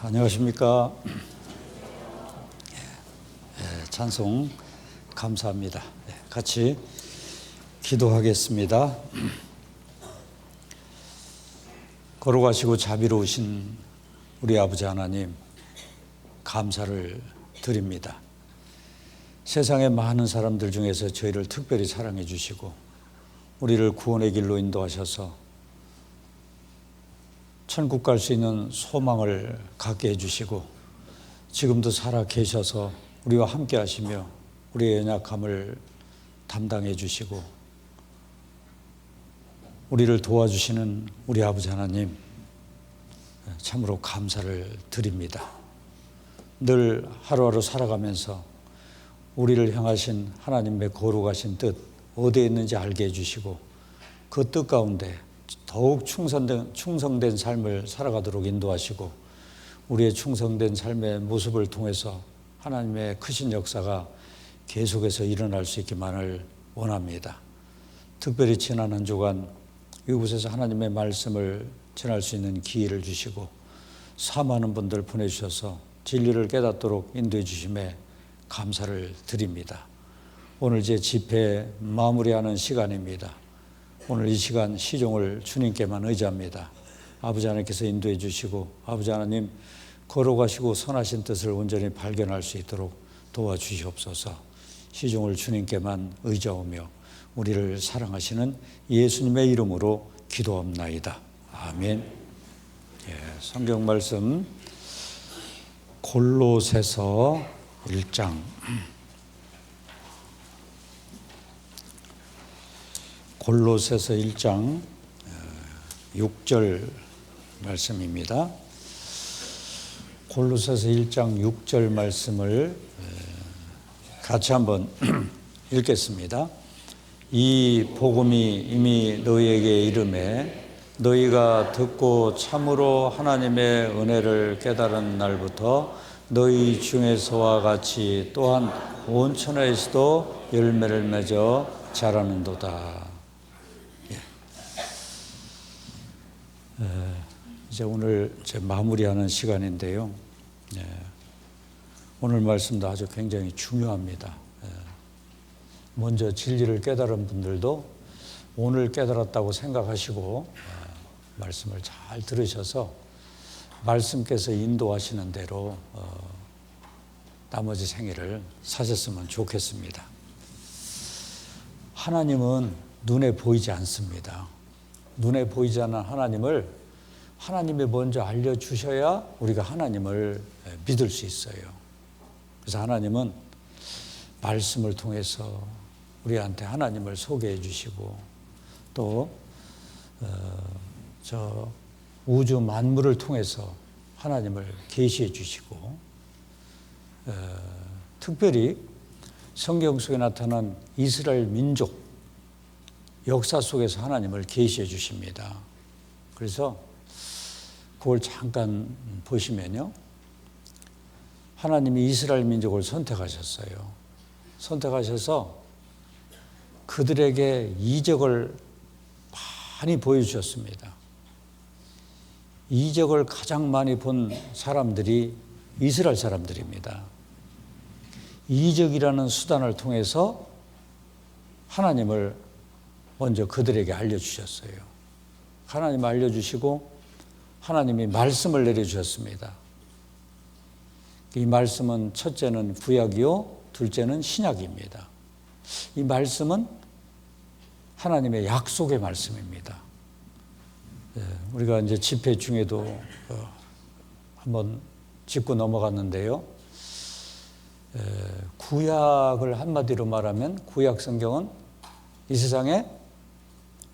안녕하십니까. 찬송 감사합니다. 같이 기도하겠습니다. 거룩하시고 자비로우신 우리 아버지 하나님, 감사를 드립니다. 세상의 많은 사람들 중에서 저희를 특별히 사랑해 주시고 우리를 구원의 길로 인도하셔서 천국 갈 수 있는 소망을 갖게 해주시고 지금도 살아 계셔서 우리와 함께 하시며 우리의 연약함을 담당해 주시고 우리를 도와주시는 우리 아버지 하나님, 참으로 감사를 드립니다. 늘 하루하루 살아가면서 우리를 향하신 하나님의 거룩하신 뜻 어디에 있는지 알게 해주시고 그 뜻 가운데 더욱 충성된 삶을 살아가도록 인도하시고 우리의 충성된 삶의 모습을 통해서 하나님의 크신 역사가 계속해서 일어날 수 있기만을 원합니다. 특별히 지난 한 주간 이곳에서 하나님의 말씀을 전할 수 있는 기회를 주시고 사모하는 분들 보내주셔서 진리를 깨닫도록 인도해 주심에 감사를 드립니다. 오늘 제 집회 마무리하는 시간입니다. 오늘 이 시간 시종을 주님께만 의지합니다. 아버지 하나님께서 인도해 주시고 아버지 하나님 거룩하시고 선하신 뜻을 온전히 발견할 수 있도록 도와주시옵소서. 시종을 주님께만 의지하며 우리를 사랑하시는 예수님의 이름으로 기도합나이다. 아멘. 성경 말씀 골로새서 1장 골로새서 1장 6절 말씀입니다. 골로새서 1장 6절 말씀을 같이 한번 읽겠습니다. 이 복음이 이미 너희에게 이르매 너희가 듣고 참으로 하나님의 은혜를 깨달은 날부터 너희 중에서와 같이 또한 온 천하에서도 열매를 맺어 자라는도다. 이제 오늘 제 마무리하는 시간인데요. 오늘 말씀도 아주 굉장히 중요합니다. 먼저 진리를 깨달은 분들도 오늘 깨달았다고 생각하시고 말씀을 잘 들으셔서 말씀께서 인도하시는 대로 나머지 생애를 사셨으면 좋겠습니다. 하나님은 눈에 보이지 않습니다. 눈에 보이지 않는 하나님을 하나님이 먼저 알려주셔야 우리가 하나님을 믿을 수 있어요. 그래서 하나님은 말씀을 통해서 우리한테 하나님을 소개해 주시고 또 저 우주 만물을 통해서 하나님을 계시해 주시고 특별히 성경 속에 나타난 이스라엘 민족 역사 속에서 하나님을 계시해 주십니다. 그래서 그걸 잠깐 보시면요. 하나님이 이스라엘 민족을 선택하셨어요. 선택하셔서 그들에게 이적을 많이 보여주셨습니다. 이적을 가장 많이 본 사람들이 이스라엘 사람들입니다. 이적이라는 수단을 통해서 하나님을 먼저 그들에게 알려주셨어요. 하나님 알려주시고 하나님이 말씀을 내려주셨습니다. 이 말씀은 첫째는 구약이요, 둘째는 신약입니다. 이 말씀은 하나님의 약속의 말씀입니다. 우리가 이제 집회 중에도 한번 짚고 넘어갔는데요. 구약을 한마디로 말하면 구약 성경은 이 세상에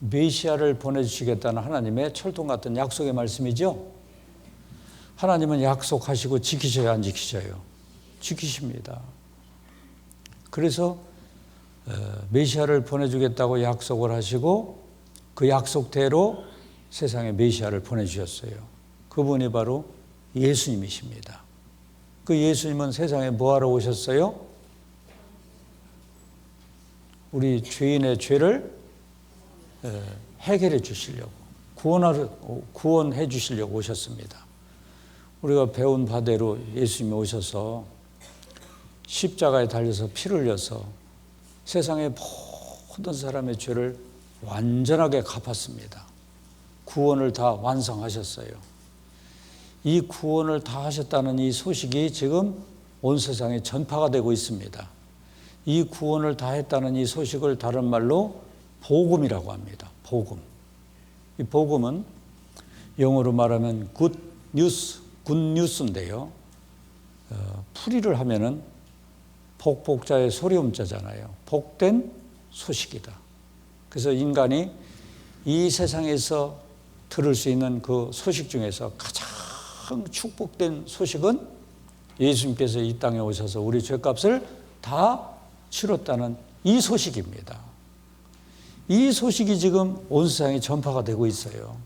메시아를 보내주시겠다는 하나님의 철통 같은 약속의 말씀이죠. 하나님은 약속하시고 지키셔야 안 지키셔요? 지키십니다. 그래서 메시아를 보내주겠다고 약속을 하시고 그 약속대로 세상에 메시아를 보내주셨어요. 그분이 바로 예수님이십니다. 그 예수님은 세상에 뭐하러 오셨어요? 우리 죄인의 죄를 해결해 주시려고 구원해 주시려고 오셨습니다. 우리가 배운 바대로 예수님이 오셔서 십자가에 달려서 피를 흘려서 세상의 모든 사람의 죄를 완전하게 갚았습니다. 구원을 다 완성하셨어요. 이 구원을 다 하셨다는 이 소식이 지금 온 세상에 전파가 되고 있습니다. 이 구원을 다 했다는 이 소식을 다른 말로 복음이라고 합니다. 복음. 이 복음은 영어로 말하면 good news,굿뉴스인데요. 풀이를 하면은 복복자의 소리음자잖아요. 복된 소식이다. 그래서 인간이 이 세상에서 들을 수 있는 그 소식 중에서 가장 축복된 소식은 예수님께서 이 땅에 오셔서 우리 죄값을 다 치렀다는 이 소식입니다. 이 소식이 지금 온 세상에 전파가 되고 있어요.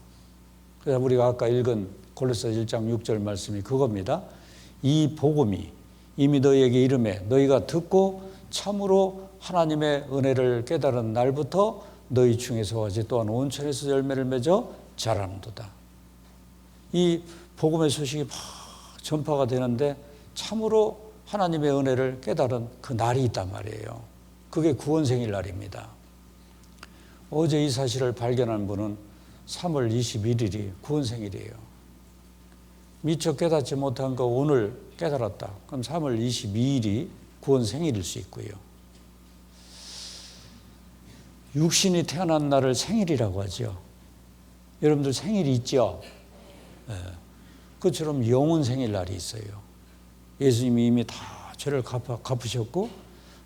그래서 우리가 아까 읽은 골로새 1장 6절 말씀이 그겁니다. 이 복음이 이미 너희에게 이르매 너희가 듣고 참으로 하나님의 은혜를 깨달은 날부터 너희 중에서 와지 또한 온천에서 열매를 맺어 자라는도다. 이 복음의 소식이 막 전파가 되는데 참으로 하나님의 은혜를 깨달은 그 날이 있단 말이에요. 그게 구원생일 날입니다. 어제 이 사실을 발견한 분은 3월 21일이 구원생일이에요. 미처 깨닫지 못한 거 오늘 깨달았다. 그럼 3월 22일이 구원생일일 수 있고요. 육신이 태어난 날을 생일이라고 하죠. 여러분들 생일이 있죠? 네. 그처럼 영혼 생일날이 있어요. 예수님이 이미 다 죄를 갚으셨고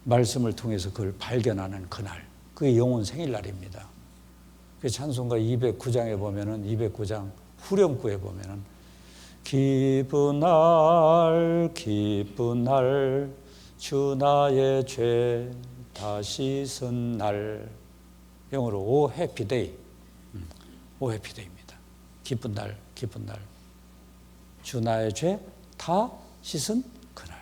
말씀을 통해서 그걸 발견하는 그날, 그게 영혼 생일날입니다. 그 찬송가 209장에 보면은 209장 후렴구에 보면은 기쁜 날 주 나의 죄 다 씻은 날, 영어로 오 해피 데이, 오 해피 데이입니다. 기쁜 날 주 나의 죄 다 씻은 그날.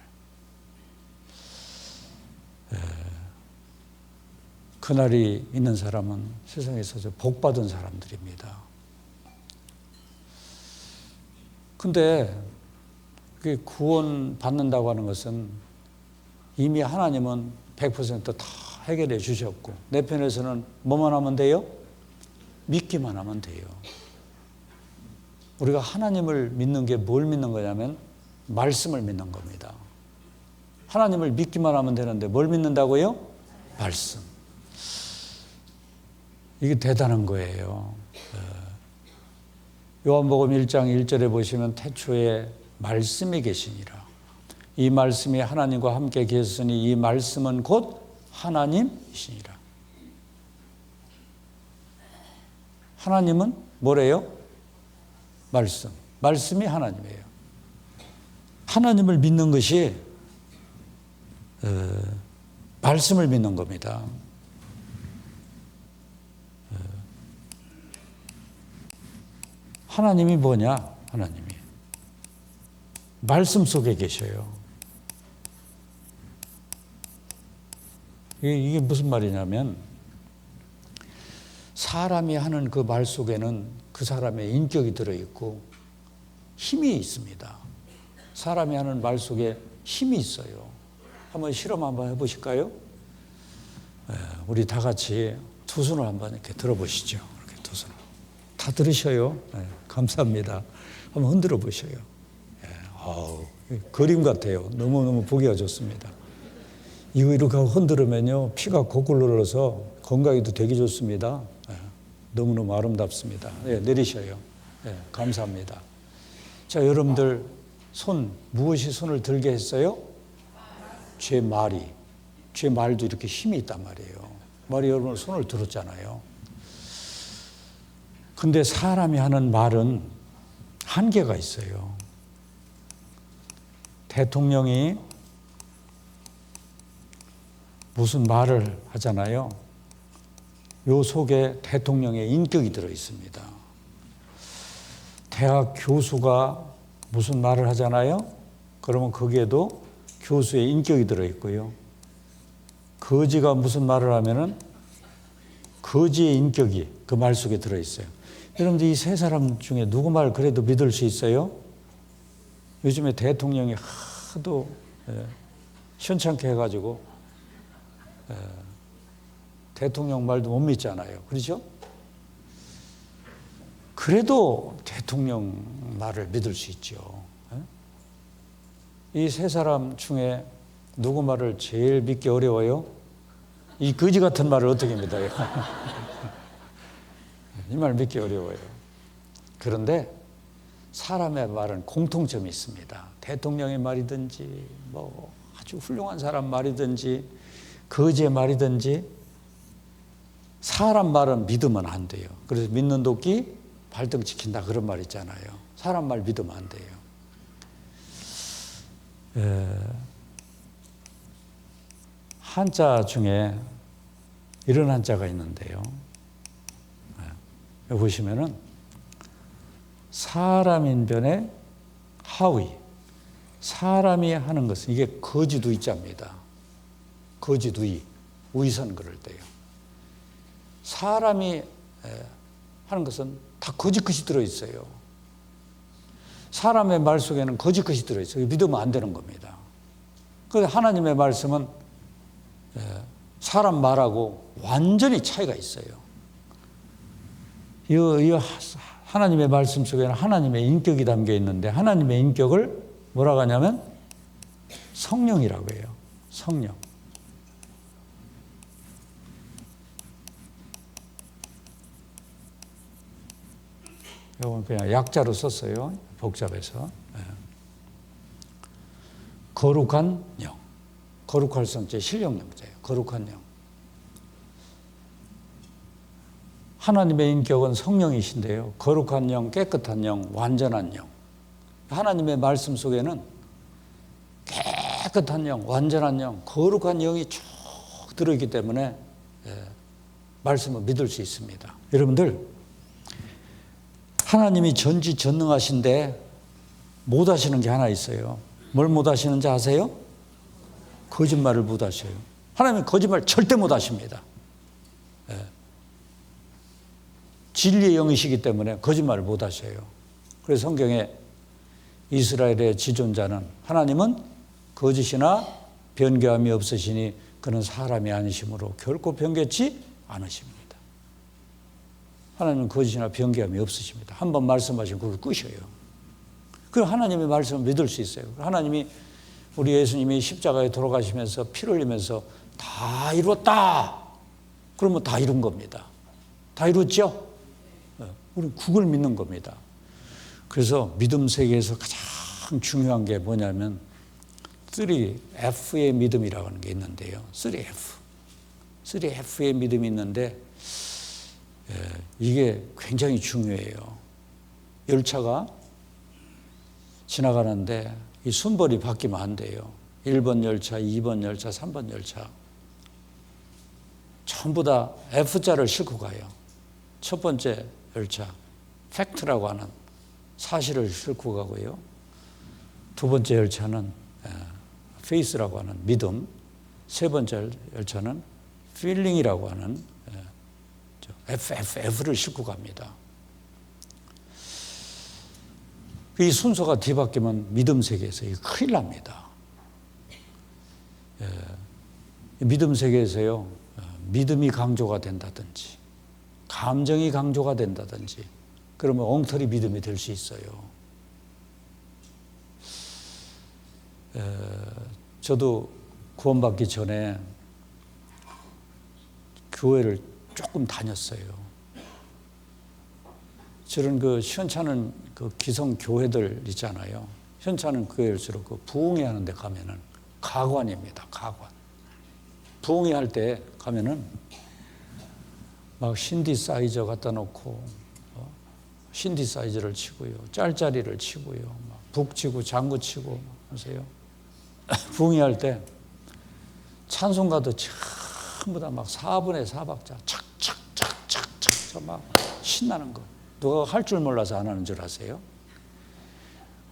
그날이 있는 사람은 세상에서 복받은 사람들입니다. 근데 구원 받는다고 하는 것은 이미 하나님은 100% 다 해결해 주셨고 내 편에서는 뭐만 하면 돼요? 믿기만 하면 돼요. 우리가 하나님을 믿는 게 뭘 믿는 거냐면 말씀을 믿는 겁니다. 하나님을 믿기만 하면 되는데 뭘 믿는다고요? 말씀. 이게 대단한 거예요. 요한복음 1장 1절에 보시면 태초에 말씀이 계시니라. 이 말씀이 하나님과 함께 계셨으니 이 말씀은 곧 하나님이시니라. 하나님은 뭐래요? 말씀. 말씀이 하나님이에요. 하나님을 믿는 것이 말씀을 믿는 겁니다. 하나님이 뭐냐? 하나님이 말씀 속에 계셔요. 이게 무슨 말이냐면 사람이 하는 그 말 속에는 그 사람의 인격이 들어있고 힘이 있습니다. 사람이 하는 말 속에 힘이 있어요. 한번 실험 한번 해보실까요? 우리 다 같이 두 손을 한번 이렇게 들어보시죠. 이렇게 두 손을. 다 들으셔요. 감사합니다. 한번 흔들어 보셔요. 그림 같아요. 너무너무 보기가 좋습니다. 이거 이렇게 흔들으면요, 피가 거꾸로 흘러서 건강에도 되게 좋습니다. 너무너무 아름답습니다. 내리셔요. 감사합니다. 자, 여러분들 무엇이 손을 들게 했어요? 제 말이. 제 말도 이렇게 힘이 있단 말이에요. 말이 여러분 손을 들었잖아요. 근데 사람이 하는 말은 한계가 있어요. 대통령이 무슨 말을 하잖아요. 요 속에 대통령의 인격이 들어 있습니다. 대학 교수가 무슨 말을 하잖아요. 그러면 거기에도 교수의 인격이 들어 있고요. 거지가 무슨 말을 하면은 거지의 인격이 그 말 속에 들어 있어요. 여러분들 이 세 사람 중에 누구 말 그래도 믿을 수 있어요? 요즘에 대통령이 하도 시원찮게 해가지고 대통령 말도 못 믿잖아요. 그렇죠? 그래도 대통령 말을 믿을 수 있죠. 이 세 사람 중에 누구 말을 제일 믿기 어려워요? 이 거지 같은 말을 어떻게 믿어요? 이 말 믿기 어려워요. 그런데 사람의 말은 공통점이 있습니다. 대통령의 말이든지 뭐 아주 훌륭한 사람 말이든지 거지의 말이든지 사람 말은 믿으면 안 돼요. 그래서 믿는 도끼 발등 지킨다 그런 말 있잖아요. 사람 말 믿으면 안 돼요. 한자 중에 이런 한자가 있는데요. 여기 보시면은 사람인변의 하의, 사람이 하는 것은 이게 거지두이자입니다. 거지두이, 우이선 그럴 때요. 사람이 하는 것은 다 거짓것이 들어있어요. 사람의 말 속에는 거짓것이 들어있어요. 믿으면 안 되는 겁니다. 그래서 하나님의 말씀은 사람 말하고 완전히 차이가 있어요. 이 하나님의 말씀 속에는 하나님의 인격이 담겨 있는데 하나님의 인격을 뭐라고 하냐면 성령이라고 해요. 성령. 이건 그냥 약자로 썼어요. 복잡해서. 거룩한 영. 거룩할 성자 신령영자예요. 거룩한 영. 하나님의 인격은 성령이신데요. 거룩한 영, 깨끗한 영, 완전한 영. 하나님의 말씀 속에는 깨끗한 영, 완전한 영, 거룩한 영이 쭉 들어있기 때문에 말씀을 믿을 수 있습니다. 여러분들 하나님이 전지전능하신데 못하시는 게 하나 있어요. 뭘 못하시는지 아세요? 거짓말을 못하셔요. 하나님은 거짓말 절대 못하십니다. 진리의 영이시기 때문에 거짓말을 못하셔요. 그래서 성경에 이스라엘의 지존자는 하나님은 거짓이나 변개함이 없으시니 그는 사람이 아니심으로 결코 변개치 않으십니다. 하나님은 거짓이나 변개함이 없으십니다. 한번 말씀하시면 그걸 끄셔요. 그럼 하나님의 말씀을 믿을 수 있어요. 하나님이 우리 예수님이 십자가에 돌아가시면서 피를 흘리면서 다 이루었다. 그러면 다 이룬 겁니다. 다 이뤘죠? 우리는 그걸 믿는 겁니다. 그래서 믿음 세계에서 가장 중요한 게 뭐냐면 3F의 믿음이라고 하는 게 있는데요. 3F의 믿음이 있는데 이게 굉장히 중요해요. 열차가 지나가는데 이 순번이 바뀌면 안 돼요. 1번 열차, 2번 열차, 3번 열차 전부 다 F자를 싣고 가요. 첫 번째 열차 팩트라고 하는 사실을 싣고 가고요. 두 번째 열차는 페이스라고 하는 믿음, 세 번째 열차는 필링이라고 하는 FF를 싣고 갑니다. 이 순서가 뒤바뀌면 믿음 세계에서 큰일 납니다. 믿음 세계에서요, 믿음이 강조가 된다든지, 감정이 강조가 된다든지, 그러면 엉터리 믿음이 될 수 있어요. 저도 구원받기 전에 교회를 조금 다녔어요. 저런 그 시원찮은 그 기성 교회들 있잖아요. 시원찮은 교회일수록 그 부흥회 하는 데 가면은 가관입니다. 가관. 부흥회 할 때 가면은 막 신디사이저 갖다 놓고 신디사이저를 치고요. 짤짜리를 치고요. 막 북치고 장구 치고 하세요. 부흥회 할 때 찬송가도 전부 다 막 4분의 4박자 착착착착착 막 신나는 거. 누가 할 줄 몰라서 안 하는 줄 아세요?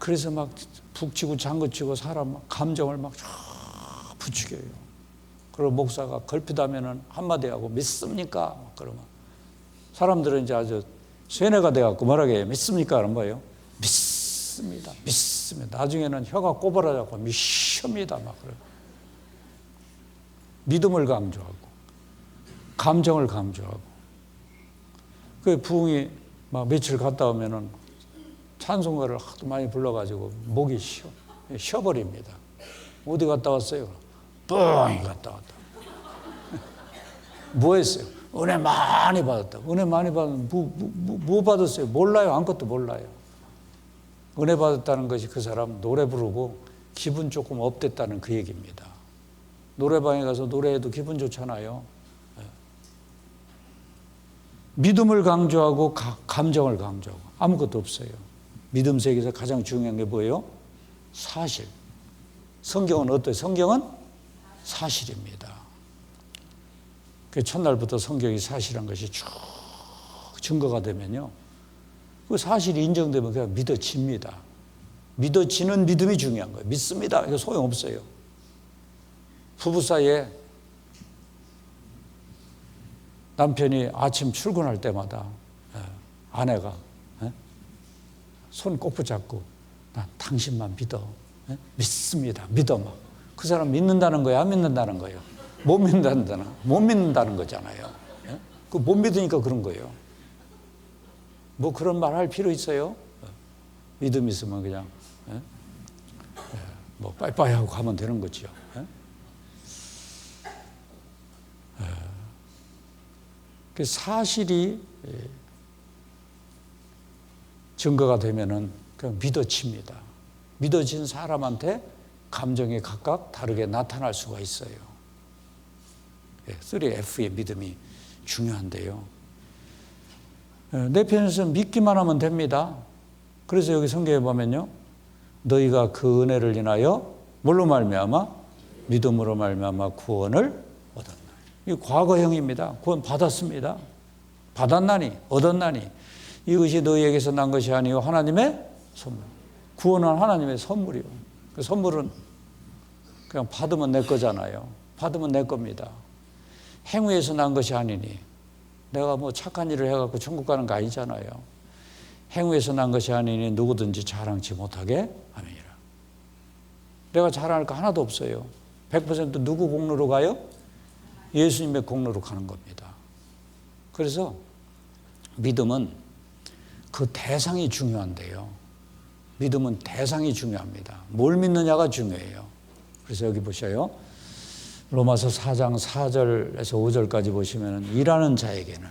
그래서 막 북치고 장구치고 사람 감정을 막 부추겨요. 그리고 목사가 걸핏하면은 한마디 하고 믿습니까? 그러면 사람들은 이제 아주 쇠뇌가 돼갖고 뭐라고 해요? 믿습니까? 그런 거예요. 믿습니다. 믿습니다. 나중에는 혀가 꼬부라져서 미십니다. 막 그래요. 믿음을 강조하고, 감정을 강조하고. 그 부흥이 막 며칠 갔다 오면은 찬송가를 하도 많이 불러가지고 목이 쉬어버립니다. 어디 갔다 왔어요? 뻥이 갔다 왔다. 뭐 했어요? 은혜 많이 받았다. 은혜 많이 받으면 뭐 받았어요? 몰라요. 아무것도 몰라요. 은혜 받았다는 것이 그 사람 노래 부르고 기분 조금 업됐다는 그 얘기입니다. 노래방에 가서 노래해도 기분 좋잖아요. 믿음을 강조하고 감정을 강조하고 아무것도 없어요. 믿음 세계에서 가장 중요한 게 뭐예요? 사실. 성경은 어때요? 성경은 사실입니다. 그 첫날부터 성경이 사실한 것이 쭉 증거가 되면요. 그 사실이 인정되면 그냥 믿어집니다. 믿어지는 믿음이 중요한 거예요. 믿습니다. 이거 소용없어요. 부부 사이에 남편이 아침 출근할 때마다 아내가 손 꼭 붙잡고 난 당신만 믿어. 믿습니다. 믿어. 막. 그 사람 믿는다는 거예요? 안 믿는다는 거예요? 못 믿는다는 거잖아요. 그 못 믿으니까 그런 거예요. 뭐 그런 말 할 필요 있어요? 믿음 있으면 그냥 뭐 빠이빠이 하고 가면 되는 거죠. 그 사실이 증거가 되면은 그냥 믿어집니다. 믿어진 사람한테 감정이 각각 다르게 나타날 수가 있어요. 3F의 믿음이 중요한데요. 내 편에서 믿기만 하면 됩니다. 그래서 여기 성경에 보면요, 너희가 그 은혜를 인하여 뭘로 말미암아? 믿음으로 말미암아 구원을 얻었나니. 이 과거형입니다. 구원 받았습니다. 받았나니, 얻었나니. 이것이 너희에게서 난 것이 아니요 하나님의 선물. 구원은 하나님의 선물이요. 그 선물은 그냥 받으면 내 거잖아요. 받으면 내 겁니다. 행위에서 난 것이 아니니. 내가 뭐 착한 일을 해갖고 천국 가는 거 아니잖아요. 행위에서 난 것이 아니니 누구든지 자랑치 못하게 하느니라. 내가 자랑할 거 하나도 없어요. 100% 누구 공로로 가요? 예수님의 공로로 가는 겁니다. 그래서 믿음은 그 대상이 중요한데요. 믿음은 대상이 중요합니다. 뭘 믿느냐가 중요해요. 그래서 여기 보셔요. 로마서 4장 4절에서 5절까지 보시면 일하는 자에게는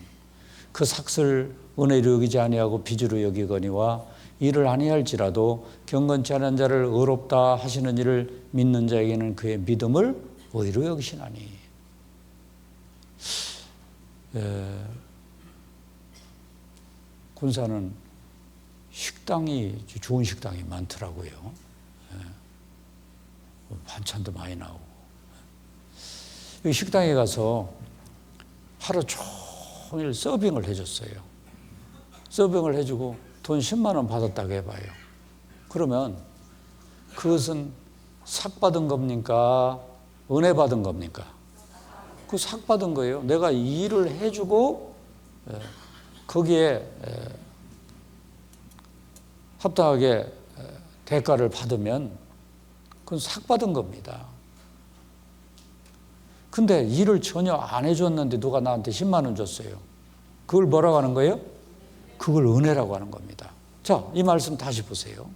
그 삭슬 은혜로 여기지 아니하고 빚으로 여기거니와 일을 아니할지라도 경건치 않은 자를 의롭다 하시는 일을 믿는 자에게는 그의 믿음을 의로 여기시나니. 군사는 식당이 좋은 식당이 많더라고요. 반찬도 많이 나오고. 식당에 가서 하루 종일 서빙을 해줬어요. 서빙을 해주고 돈 10만 원 받았다고 해봐요. 그러면 그것은 삭 받은 겁니까? 은혜 받은 겁니까? 그 삭 받은 거예요. 내가 이 일을 해주고 거기에 합당하게 대가를 받으면 그건 삭 받은 겁니다. 근데 일을 전혀 안 해줬는데 누가 나한테 10만 원 줬어요. 그걸 뭐라고 하는 거예요? 그걸 은혜라고 하는 겁니다. 자, 이 말씀 다시 보세요.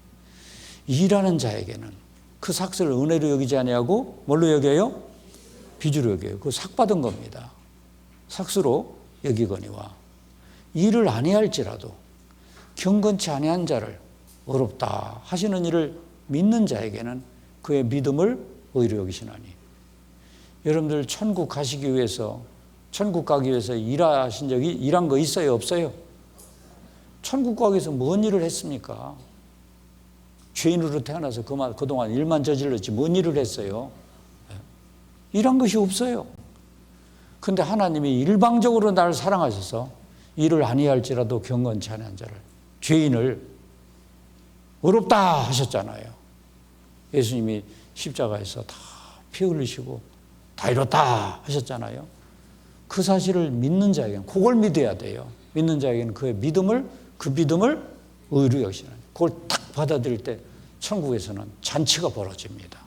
일하는 자에게는 그 삭슬을 은혜로 여기지 아니하고 뭘로 여겨요? 빚으로 여겨요. 그거 삭 받은 겁니다. 삭스로 여기거니와 일을 아니할지라도 경건치 아니한 자를 의롭다 하시는 일을 믿는 자에게는 그의 믿음을 의로 여기시나니. 여러분들 천국 가시기 위해서, 천국 가기 위해서 일한 거 있어요? 없어요? 천국 가기 위해서 뭔 일을 했습니까? 죄인으로 태어나서 그동안 일만 저질렀지 뭔 일을 했어요? 일한 것이 없어요. 근데 하나님이 일방적으로 나를 사랑하셔서 일을 아니할지라도 경건치 않은 자를, 죄인을 의롭다 하셨잖아요. 예수님이 십자가에서 다 피 흘리시고 다 이뤘다 하셨잖아요. 그 사실을 믿는 자에게는, 그걸 믿어야 돼요. 믿는 자에게는 그 믿음을 의로 여기시는, 그걸 딱 받아들일 때 천국에서는 잔치가 벌어집니다.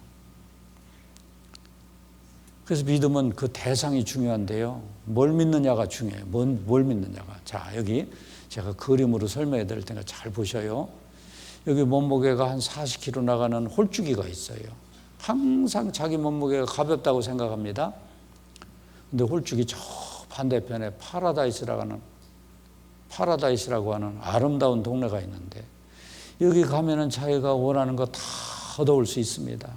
그래서 믿음은 그 대상이 중요한데요. 뭘 믿느냐가 중요해요. 뭘 믿느냐가. 자, 여기 제가 그림으로 설명해 드릴 테니까 잘 보셔요. 여기 몸무게가 한 40kg 나가는 홀쭉이가 있어요. 항상 자기 몸무게가 가볍다고 생각합니다. 근데 홀쭉이 저 반대편에 파라다이스라고 하는 아름다운 동네가 있는데 여기 가면은 자기가 원하는 거 다 얻어올 수 있습니다.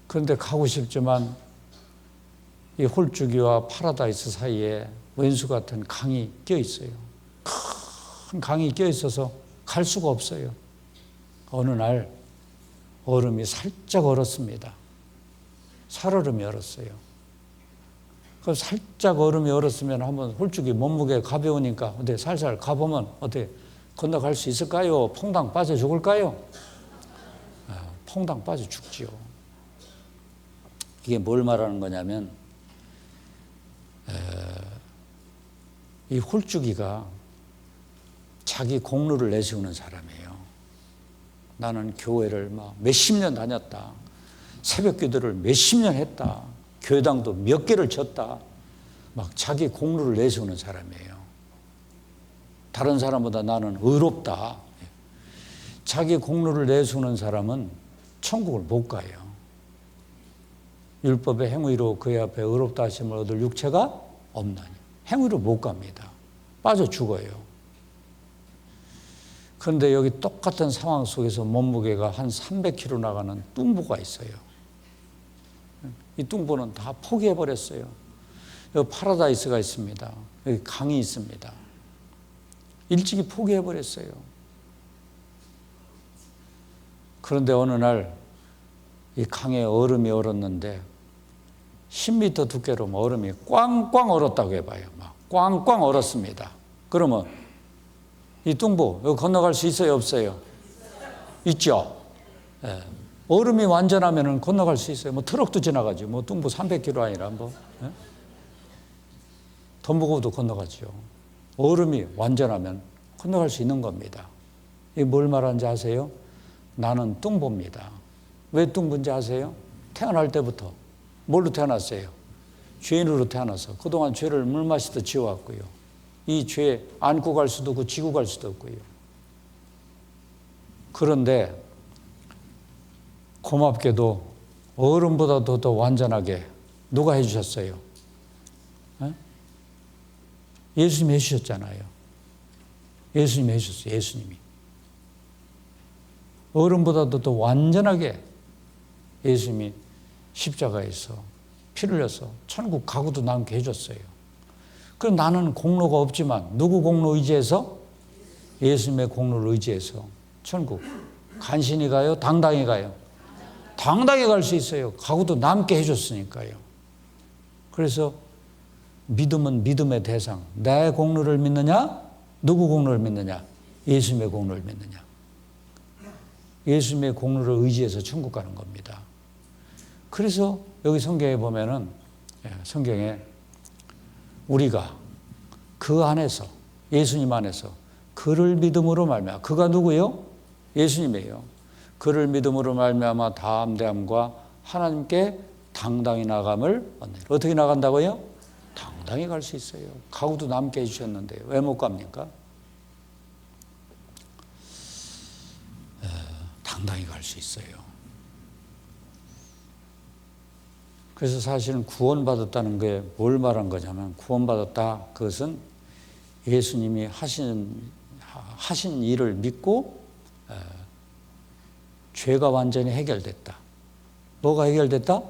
그런데 가고 싶지만 이 홀쭉이와 파라다이스 사이에 왼수 같은 강이 껴 있어요. 큰 강이 껴 있어서 갈 수가 없어요. 어느 날 얼음이 살짝 얼었습니다. 살얼음이 얼었어요. 그럼 살짝 얼음이 얼었으면 한번 홀쭉이 몸무게 가벼우니까 어때 살살 가보면 어때 건너갈 수 있을까요? 퐁당 빠져 죽을까요? 퐁당 빠져 죽지요. 이게 뭘 말하는 거냐면 이 홀쭉이가 자기 공로를 내세우는 사람이에요. 나는 교회를 막 몇십 년 다녔다. 새벽 기도를 몇십 년 했다. 교회당도 몇 개를 쳤다. 막 자기 공로를 내세우는 사람이에요. 다른 사람보다 나는 의롭다. 자기 공로를 내세우는 사람은 천국을 못 가요. 율법의 행위로 그의 앞에 의롭다 하심을 얻을 육체가 없나니. 행위로 못 갑니다. 빠져 죽어요. 그런데 여기 똑같은 상황 속에서 몸무게가 한 300kg 나가는 뚱보가 있어요. 이 뚱보는 다 포기해버렸어요. 여기 파라다이스가 있습니다. 여기 강이 있습니다. 일찍이 포기해버렸어요. 그런데 어느 날 이 강에 얼음이 얼었는데 10m 두께로 얼음이 꽝꽝 얼었다고 해봐요. 막 꽝꽝 얼었습니다. 그러면 이 뚱보 여기 건너갈 수 있어요, 없어요? 있죠. 예. 얼음이 완전하면은 건너갈 수 있어요. 뭐 트럭도 지나가죠. 뭐 뚱보 300kg 아니라 뭐 예? 더 무거워도 건너가죠. 얼음이 완전하면 건너갈 수 있는 겁니다. 이게 뭘 말하는지 아세요? 나는 뚱보입니다. 왜 뚱보인지 아세요? 태어날 때부터 뭘로 태어났어요? 죄인으로 태어나서 그동안 죄를 물 마시듯 지어왔고요. 이 죄 안고 갈 수도 없고 지고 갈 수도 없고요. 그런데 고맙게도 어른보다도 더 완전하게 누가 해주셨어요? 예수님이 해주셨잖아요. 예수님이 해주셨어요. 예수님이. 어른보다도 더 완전하게 예수님이 십자가에서 피를 흘려서 천국 가고도 남게 해줬어요. 그럼 나는 공로가 없지만 누구 공로 의지해서? 예수님의 공로를 의지해서 천국 간신히 가요? 당당히 가요? 당당히 갈 수 있어요. 가고도 남게 해줬으니까요. 그래서 믿음은 믿음의 대상. 내 공로를 믿느냐? 누구 공로를 믿느냐? 예수님의 공로를 믿느냐? 예수님의 공로를 의지해서 천국 가는 겁니다. 그래서 여기 성경에 보면은 성경에 우리가 그 안에서 예수님 안에서 그를 믿음으로 말미암아 그가 누구요? 예수님이에요. 그를 믿음으로 말미암아 담대함과 하나님께 당당히 나감을 얻느니라. 어떻게 나간다고요? 당당히 갈 수 있어요. 가고도 남게 해주셨는데요. 왜 못 갑니까? 당당히 갈 수 있어요. 그래서 사실은 구원받았다는 게 뭘 말한 거냐면 구원받았다. 그것은 예수님이 하신 일을 믿고 죄가 완전히 해결됐다. 뭐가 해결됐다?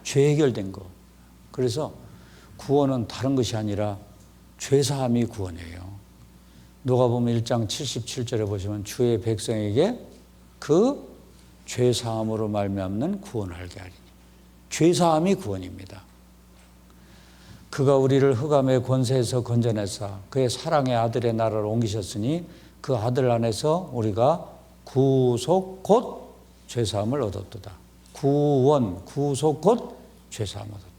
죄 해결된 거. 그래서 구원은 다른 것이 아니라 죄사함이 구원이에요. 누가복음 1장 77절에 보시면 주의 백성에게 그 죄사함으로 말미암는 구원을 알게 하리니. 죄사함이 구원입니다. 그가 우리를 흑암의 권세에서 건져내사 그의 사랑의 아들의 나라로 옮기셨으니 그 아들 안에서 우리가 구속 곧 죄사함을 얻었도다. 구원, 구속 곧 죄사함을 얻었다.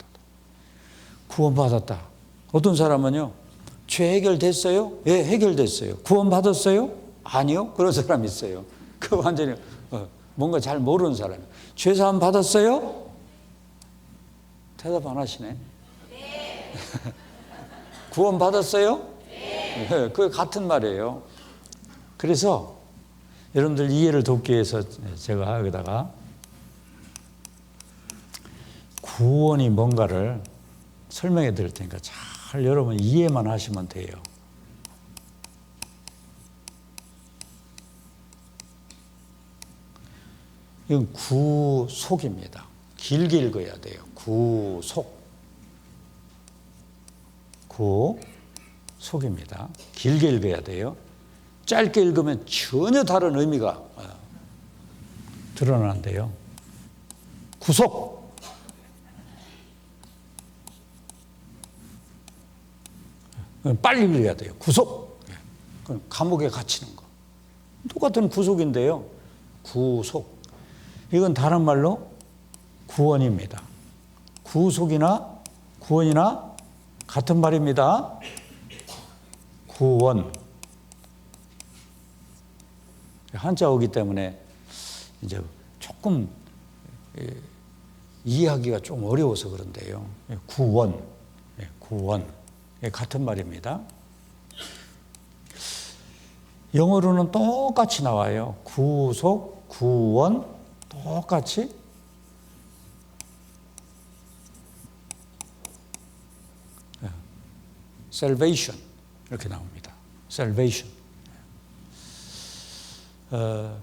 구원받았다. 어떤 사람은요, 죄 해결됐어요? 예, 해결됐어요. 구원받았어요? 아니요? 그런 사람이 있어요. 그 완전히 뭔가 잘 모르는 사람이에요. 죄사함 받았어요? 대답 안 하시네. 네. 구원 받았어요? 네. 그게 같은 말이에요. 그래서 여러분들 이해를 돕기 위해서 제가 여기다가 구원이 뭔가를 설명해 드릴 테니까 잘 여러분 이해만 하시면 돼요. 이건 구속입니다. 길게 읽어야 돼요. 구속. 구속입니다. 길게 읽어야 돼요. 짧게 읽으면 전혀 다른 의미가 드러난대요. 구속. 빨리 읽어야 돼요. 구속. 감옥에 갇히는 거. 똑같은 구속인데요. 구속. 이건 다른 말로 구원입니다. 구속이나 구원이나 같은 말입니다. 구원. 한자어기 때문에 이제 조금 이해하기가 좀 어려워서 그런데요. 구원. 구원. 같은 말입니다. 영어로는 똑같이 나와요. 구속, 구원, 똑같이. salvation 이렇게 나옵니다. salvation.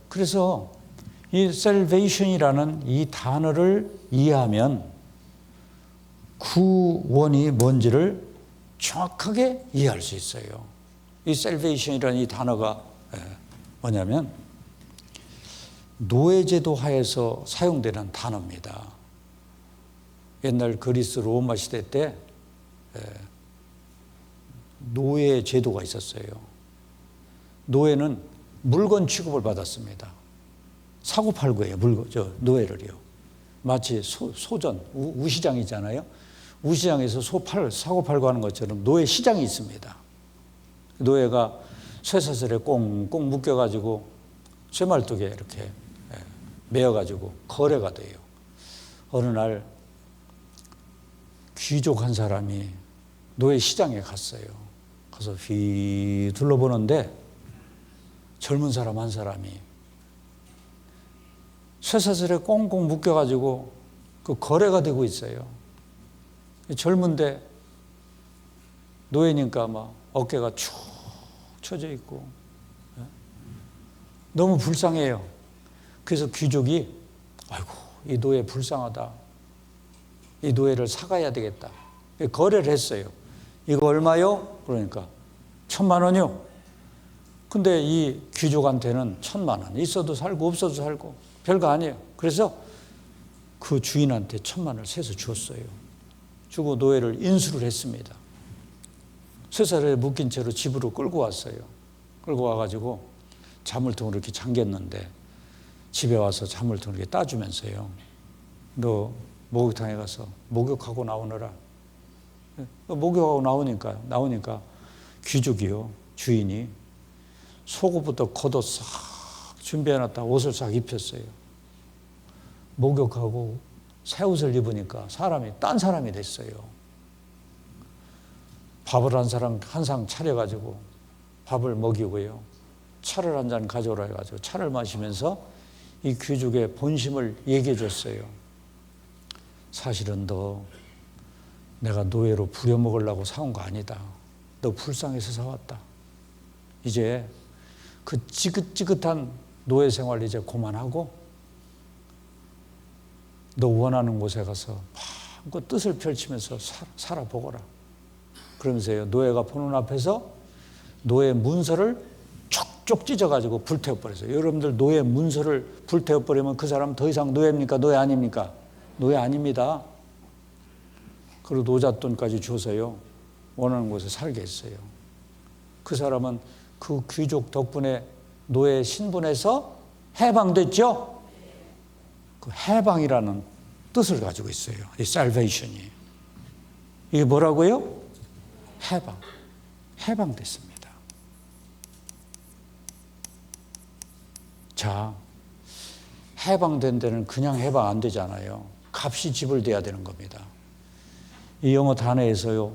그래서 이 salvation이라는 이 단어를 이해하면 구원이 뭔지를 정확하게 이해할 수 있어요. 이 salvation이라는 이 단어가 뭐냐면 노예제도 하에서 사용되는 단어입니다. 옛날 그리스 로마 시대 때 노예 제도가 있었어요. 노예는 물건 취급을 받았습니다. 사고 팔고예요. 노예를요. 마치 소전, 우시장이잖아요. 우시장에서 사고 팔고 하는 것처럼 노예 시장이 있습니다. 노예가 쇠사슬에 꽁꽁 묶여가지고 쇠말뚝에 이렇게 매어가지고 거래가 돼요. 어느 날 귀족 한 사람이 노예 시장에 갔어요. 가서 휘 둘러보는데 젊은 사람 한 사람이 쇠사슬에 꽁꽁 묶여가지고 그 거래가 되고 있어요. 젊은데 노예니까 막 어깨가 축 처져 있고 너무 불쌍해요. 그래서 귀족이 아이고 이 노예 불쌍하다. 이 노예를 사가야 되겠다. 거래를 했어요. 이거 얼마요? 그러니까 1,000,000원이요. 근데 이 귀족한테는 1,000,000원. 있어도 살고 없어도 살고 별거 아니에요. 그래서 그 주인한테 1,000,000원을 세서 줬어요. 주고 노예를 인수를 했습니다. 쇠사슬에 묶인 채로 집으로 끌고 왔어요. 끌고 와가지고 자물통을 이렇게 잠겼는데 집에 와서 자물통을 이렇게 따주면서요. 너 목욕탕에 가서 목욕하고 나오너라. 목욕하고 나오니까 귀족이요. 주인이 속옷부터 걷어 싹 준비해놨다 옷을 싹 입혔어요. 목욕하고 새 옷을 입으니까 사람이 딴 사람이 됐어요. 밥을 한 상 차려가지고 밥을 먹이고요. 차를 한 잔 가져오라 해가지고 차를 마시면서 이 귀족의 본심을 얘기해 줬어요. 사실은 너 내가 노예로 부려먹으려고 사온 거 아니다. 너 불쌍해서 사왔다. 이제 그 지긋지긋한 노예 생활 이제 그만하고 너 원하는 곳에 가서 마음껏 뜻을 펼치면서 살아보거라. 그러면서요. 노예가 보는 앞에서 노예 문서를 촉촉 찢어가지고 불태워버렸어요. 여러분들 노예 문서를 불태워버리면 그 사람 더 이상 노예입니까? 노예 아닙니까? 노예 아닙니다. 그리고 노잣돈까지 줘서요. 원하는 곳에 살게 했어요. 그 사람은 그 귀족 덕분에 노예 신분에서 해방됐죠? 그 해방이라는 뜻을 가지고 있어요. 이 salvation이. 이게 뭐라고요? 해방. 해방됐습니다. 자, 해방된 데는 그냥 해방 안 되잖아요. 값이 지불돼야 되는 겁니다. 이 영어 단어에서요,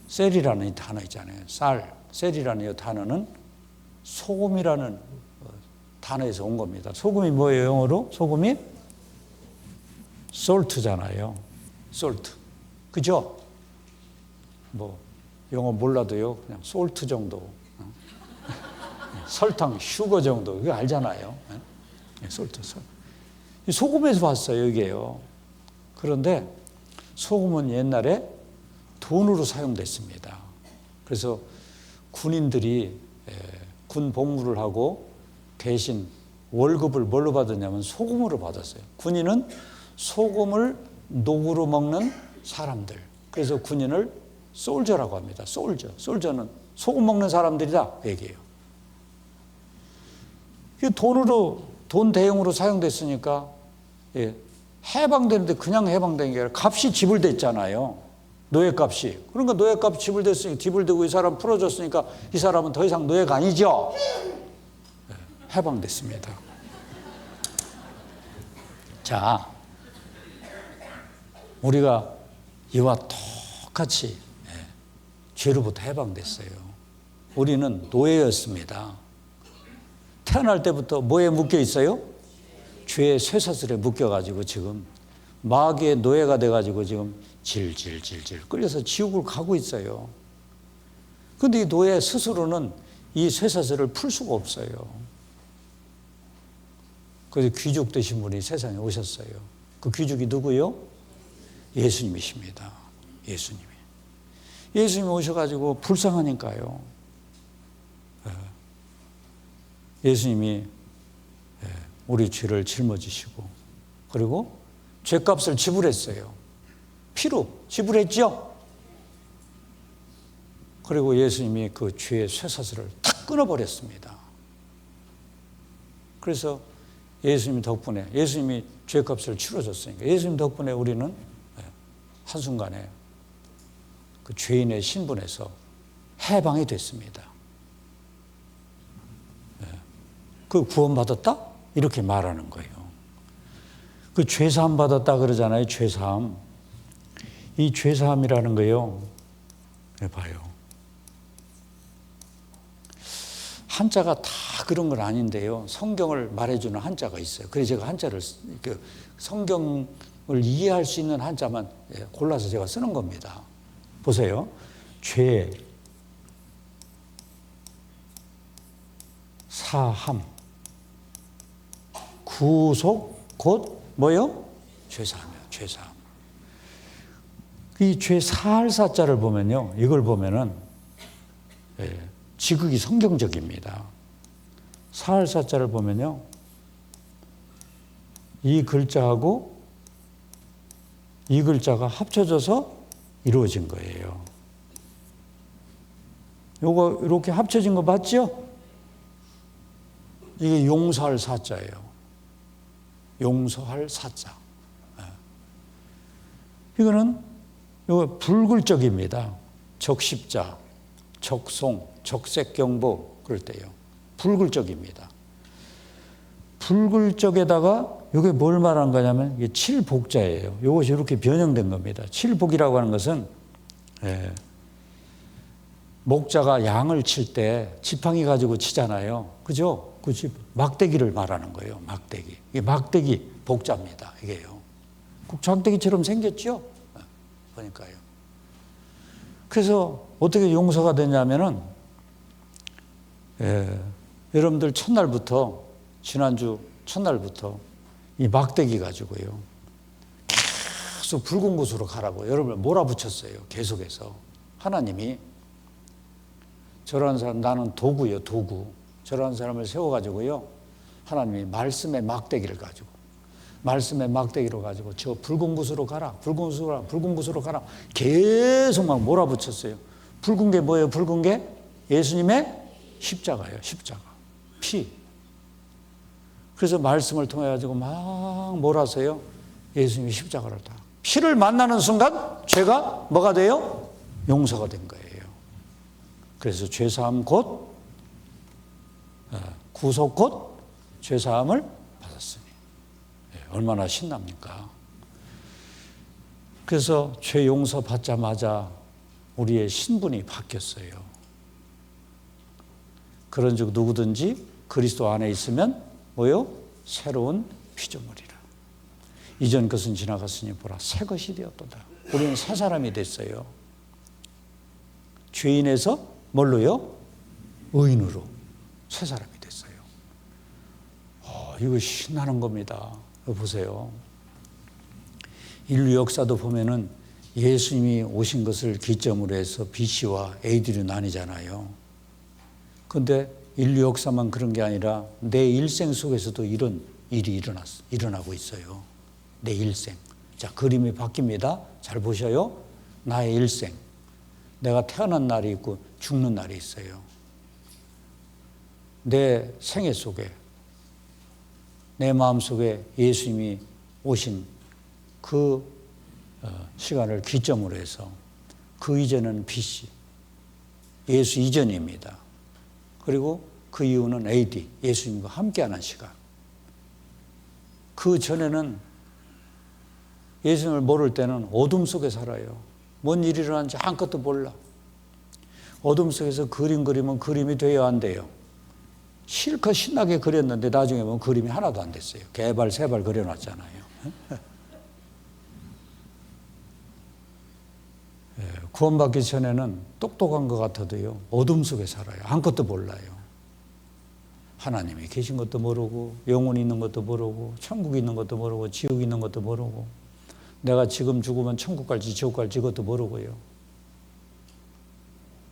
셀이라는 이 단어 있잖아요. 셀이라는 이 단어는 소금이라는 단어에서 온 겁니다. 소금이 뭐예요, 영어로? 소금이 salt잖아요. salt. 그죠? 뭐, 영어 몰라도요, 그냥 salt 정도. 설탕, 슈거 정도. 이거 알잖아요. salt. 소금에서 봤어요, 이게요. 그런데 소금은 옛날에 돈으로 사용됐습니다. 그래서 군인들이 군 복무를 하고 대신 월급을 뭘로 받았냐면 소금으로 받았어요. 군인은 소금을 녹으로 먹는 사람들. 그래서 군인을 솔저라고 합니다. 솔저는 소금 먹는 사람들이다 얘기해요. 돈 대용으로 사용됐으니까 해방되는데 그냥 해방된 게 아니라 값이 지불됐잖아요. 노예값이. 그러니까 노예값 지불되고 이 사람 풀어줬으니까 이 사람은 더 이상 노예가 아니죠. 해방됐습니다. 자, 우리가 이와 똑같이 죄로부터 해방됐어요. 우리는 노예였습니다. 태어날 때부터 뭐에 묶여 있어요? 죄의 쇠사슬에 묶여가지고 지금 마귀의 노예가 돼가지고 지금 질질질질 끌려서 지옥을 가고 있어요. 그런데 이 노예 스스로는 이 쇠사슬을 풀 수가 없어요. 그래서 귀족 되신 분이 세상에 오셨어요. 그 귀족이 누구요? 예수님이십니다. 예수님이 오셔가지고 불쌍하니까요. 예수님이 우리 죄를 짊어지시고 그리고 죄값을 지불했어요. 피로 지불했죠. 그리고 예수님이 그 죄의 쇠사슬을 탁 끊어버렸습니다. 그래서 예수님 덕분에 예수님이 죄값을 치러줬으니까 예수님 덕분에 우리는 한순간에 그 죄인의 신분에서 해방이 됐습니다. 그 구원받았다? 이렇게 말하는 거예요. 그 죄사함 받았다 그러잖아요. 죄사함. 이 죄사함이라는 거요. 봐요. 한자가 다 그런 건 아닌데요. 성경을 말해주는 한자가 있어요. 그래서 제가 한자를 성경을 이해할 수 있는 한자만 골라서 제가 쓰는 겁니다. 보세요. 죄, 사함, 구속, 곧 뭐요? 죄사함이요. 죄사함. 이 죄사할 사자를 보면요. 이걸 보면은 지극히 성경적입니다. 사할 사자를 보면요. 이 글자하고 이 글자가 합쳐져서 이루어진 거예요. 요거 이렇게 합쳐진 거 맞죠? 이게 용서할 사자예요. 용서할 사자. 이거는 이거 불글적입니다. 적십자, 적송, 적색경보 그럴 때요. 불글적입니다. 불글적에다가 이게 뭘 말하는 거냐면 이게 칠복자예요. 이것이 이렇게 변형된 겁니다. 칠복이라고 하는 것은 목자가 양을 칠 때 지팡이 가지고 치잖아요. 그죠? 그 막대기를 말하는 거예요. 막대기. 이게 막대기 복자입니다. 이게요. 꼭 장대기처럼 생겼죠? 보니까요. 그래서 어떻게 용서가 되냐면은 여러분들 첫날부터 지난주 첫날부터 이 막대기 가지고요. 계속 붉은 곳으로 가라고 여러분을 몰아붙였어요. 계속해서. 하나님이 저런 사람 나는 도구요. 도구. 저런 사람을 세워가지고요. 하나님이 말씀의 막대기를 가지고 말씀의 막대기로 가지고 저 붉은 곳으로 가라. 붉은 곳으로 가라. 붉은 곳으로 가라. 계속 막 몰아붙였어요. 붉은 게 뭐예요? 붉은 게 예수님의 십자가예요. 십자가. 피. 그래서 말씀을 통해 가지고 막 몰아서요. 예수님이 십자가를 다. 피를 만나는 순간 죄가 뭐가 돼요? 용서가 된 거예요. 그래서 죄사함 곧 구속 곧 죄사함을 받았으니. 얼마나 신납니까? 그래서 죄 용서 받자마자 우리의 신분이 바뀌었어요. 그런즉 누구든지 그리스도 안에 있으면 뭐요? 새로운 피조물이라. 이전 것은 지나갔으니 보라 새 것이 되었도다. 우리는 새 사람이 됐어요. 죄인에서 뭘로요? 의인으로 새 사람이 됐어요. 이거 신나는 겁니다. 보세요. 인류 역사도 보면은 예수님이 오신 것을 기점으로 해서 BC와 AD로 나뉘잖아요. 그런데 인류 역사만 그런 게 아니라 내 일생 속에서도 이런 일이 일어나고 있어요. 내 일생. 자, 그림이 바뀝니다. 잘 보셔요. 나의 일생. 내가 태어난 날이 있고 죽는 날이 있어요. 내 생애 속에, 내 마음속에 예수님이 오신 그 시간을 기점으로 해서 그 이전은 BC, 예수 이전입니다. 그리고 그 이후는 AD, 예수님과 함께하는 시간. 그 전에는 예수님을 모를 때는 어둠 속에 살아요. 뭔 일이 일어나는지 아무것도 몰라. 어둠 속에서 그림 그리면 그림이 돼야 안 돼요. 실컷 신나게 그렸는데 나중에 보면 그림이 하나도 안 됐어요. 개발, 세발 그려놨잖아요. 구원받기 전에는 똑똑한 것 같아도요, 어둠 속에 살아요. 아무것도 몰라요. 하나님이 계신 것도 모르고, 영혼이 있는 것도 모르고, 천국이 있는 것도 모르고, 지옥이 있는 것도 모르고, 내가 지금 죽으면 천국 갈지 지옥 갈지 이것도 모르고요.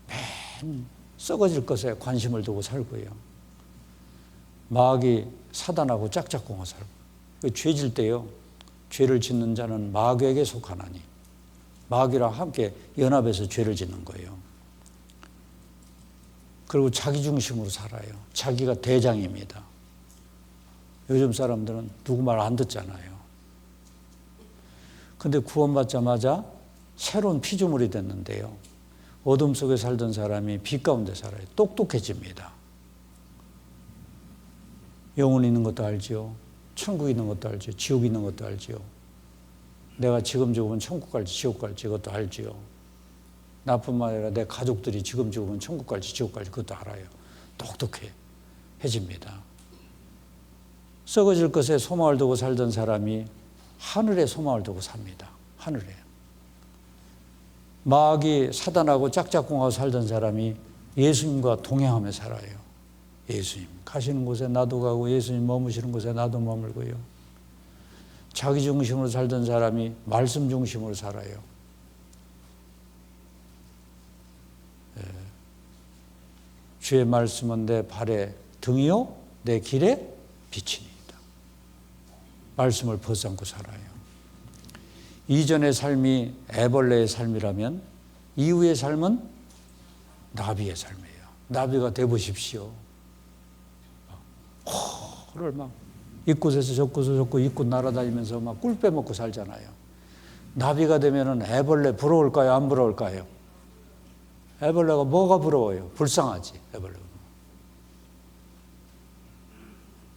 맨 썩어질 것에 관심을 두고 살고요. 마귀 사단하고 짝짝꿍하고 살고. 죄질 때요, 죄를 짓는 자는 마귀에게 속하나니 마귀랑 함께 연합해서 죄를 짓는 거예요. 그리고 자기 중심으로 살아요. 자기가 대장입니다. 요즘 사람들은 누구 말 안 듣잖아요. 근데 구원받자마자 새로운 피조물이 됐는데요. 어둠 속에 살던 사람이 빛 가운데 살아요. 똑똑해집니다. 영혼 있는 것도 알지요. 천국 있는 것도 알지요. 지옥 있는 것도 알지요. 내가 지금 죽으면 천국 갈지 지옥 갈지 그것도 알지요. 나뿐만 아니라 내 가족들이 지금 죽으면 천국 갈지 지옥 갈지 그것도 알아요. 똑똑해집니다. 썩어질 것에 소망을 두고 살던 사람이 하늘에 소망을 두고 삽니다. 하늘에. 마귀 사단하고 짝짝꿍하고 살던 사람이 예수님과 동행하며 살아요. 예수님 가시는 곳에 나도 가고 예수님 머무시는 곳에 나도 머물고요. 자기 중심으로 살던 사람이 말씀 중심으로 살아요. 주의 말씀은 내 발에 등이요 내 길에 빛이니이다. 말씀을 벗삼고 살아요. 이전의 삶이 애벌레의 삶이라면 이후의 삶은 나비의 삶이에요. 나비가 되보십시오. 호를 막 이곳에서 저곳 이곳 날아다니면서 막 꿀 빼먹고 살잖아요. 나비가 되면은 애벌레 부러울까요? 안 부러울까요? 애벌레가 뭐가 부러워요? 불쌍하지, 애벌레가.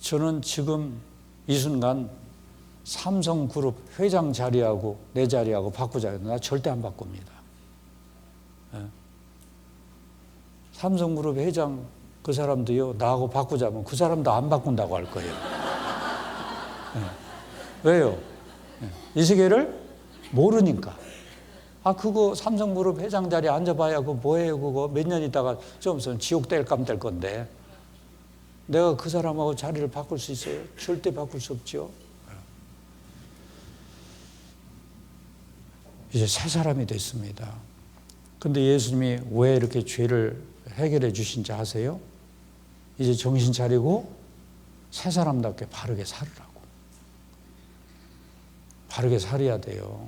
저는 지금 이 순간 삼성그룹 회장 자리하고 내 자리하고 바꾸자 해도 나 절대 안 바꿉니다. 삼성그룹 회장 그 사람도요, 나하고 바꾸자면 그 사람도 안 바꾼다고 할 거예요. 왜요? 이 세계를 모르니까. 그거 삼성그룹 회장 자리에 앉아봐야 그거 뭐예요? 그거 몇 년 있다가 좀 있으면 지옥 뗄감 될 건데 내가 그 사람하고 자리를 바꿀 수 있어요? 절대 바꿀 수 없죠. 이제 새 사람이 됐습니다. 근데 예수님이 왜 이렇게 죄를 해결해 주신지 아세요? 이제 정신 차리고 새 사람답게 바르게 살으라고. 바르게 살아야 돼요.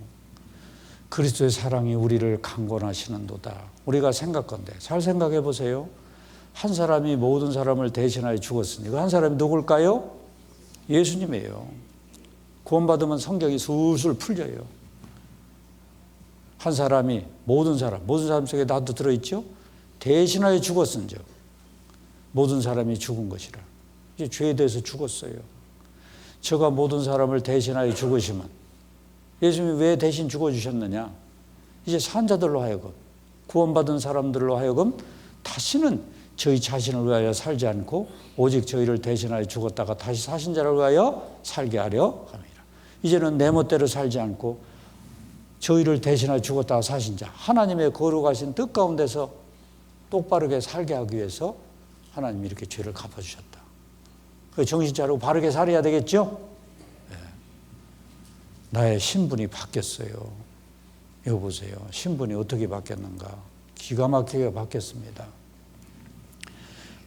그리스도의 사랑이 우리를 강권하시는도다. 우리가 생각건대 잘 생각해 보세요. 한 사람이 모든 사람을 대신하여 죽었으니 그 한 사람이 누굴까요? 예수님이에요. 구원받으면 성경이 술술 풀려요. 한 사람이 모든 사람 속에 나도 들어있죠? 대신하여 죽었은즉 모든 사람이 죽은 것이라. 이제 죄에 대해서 죽었어요. 저가 모든 사람을 대신하여 죽으시면 예수님이 왜 대신 죽어주셨느냐? 이제 산자들로 하여금, 구원받은 사람들로 하여금 다시는 저희 자신을 위하여 살지 않고 오직 저희를 대신하여 죽었다가 다시 사신 자를 위하여 살게 하려 합니다. 이제는 내 멋대로 살지 않고 저희를 대신하여 죽었다가 사신 자, 하나님의 거룩하신 뜻 가운데서 똑바르게 살게 하기 위해서 하나님이 이렇게 죄를 갚아주셨다. 정신 차리고 바르게 살아야 되겠죠? 네. 나의 신분이 바뀌었어요. 이거 보세요. 신분이 어떻게 바뀌었는가? 기가 막히게 바뀌었습니다.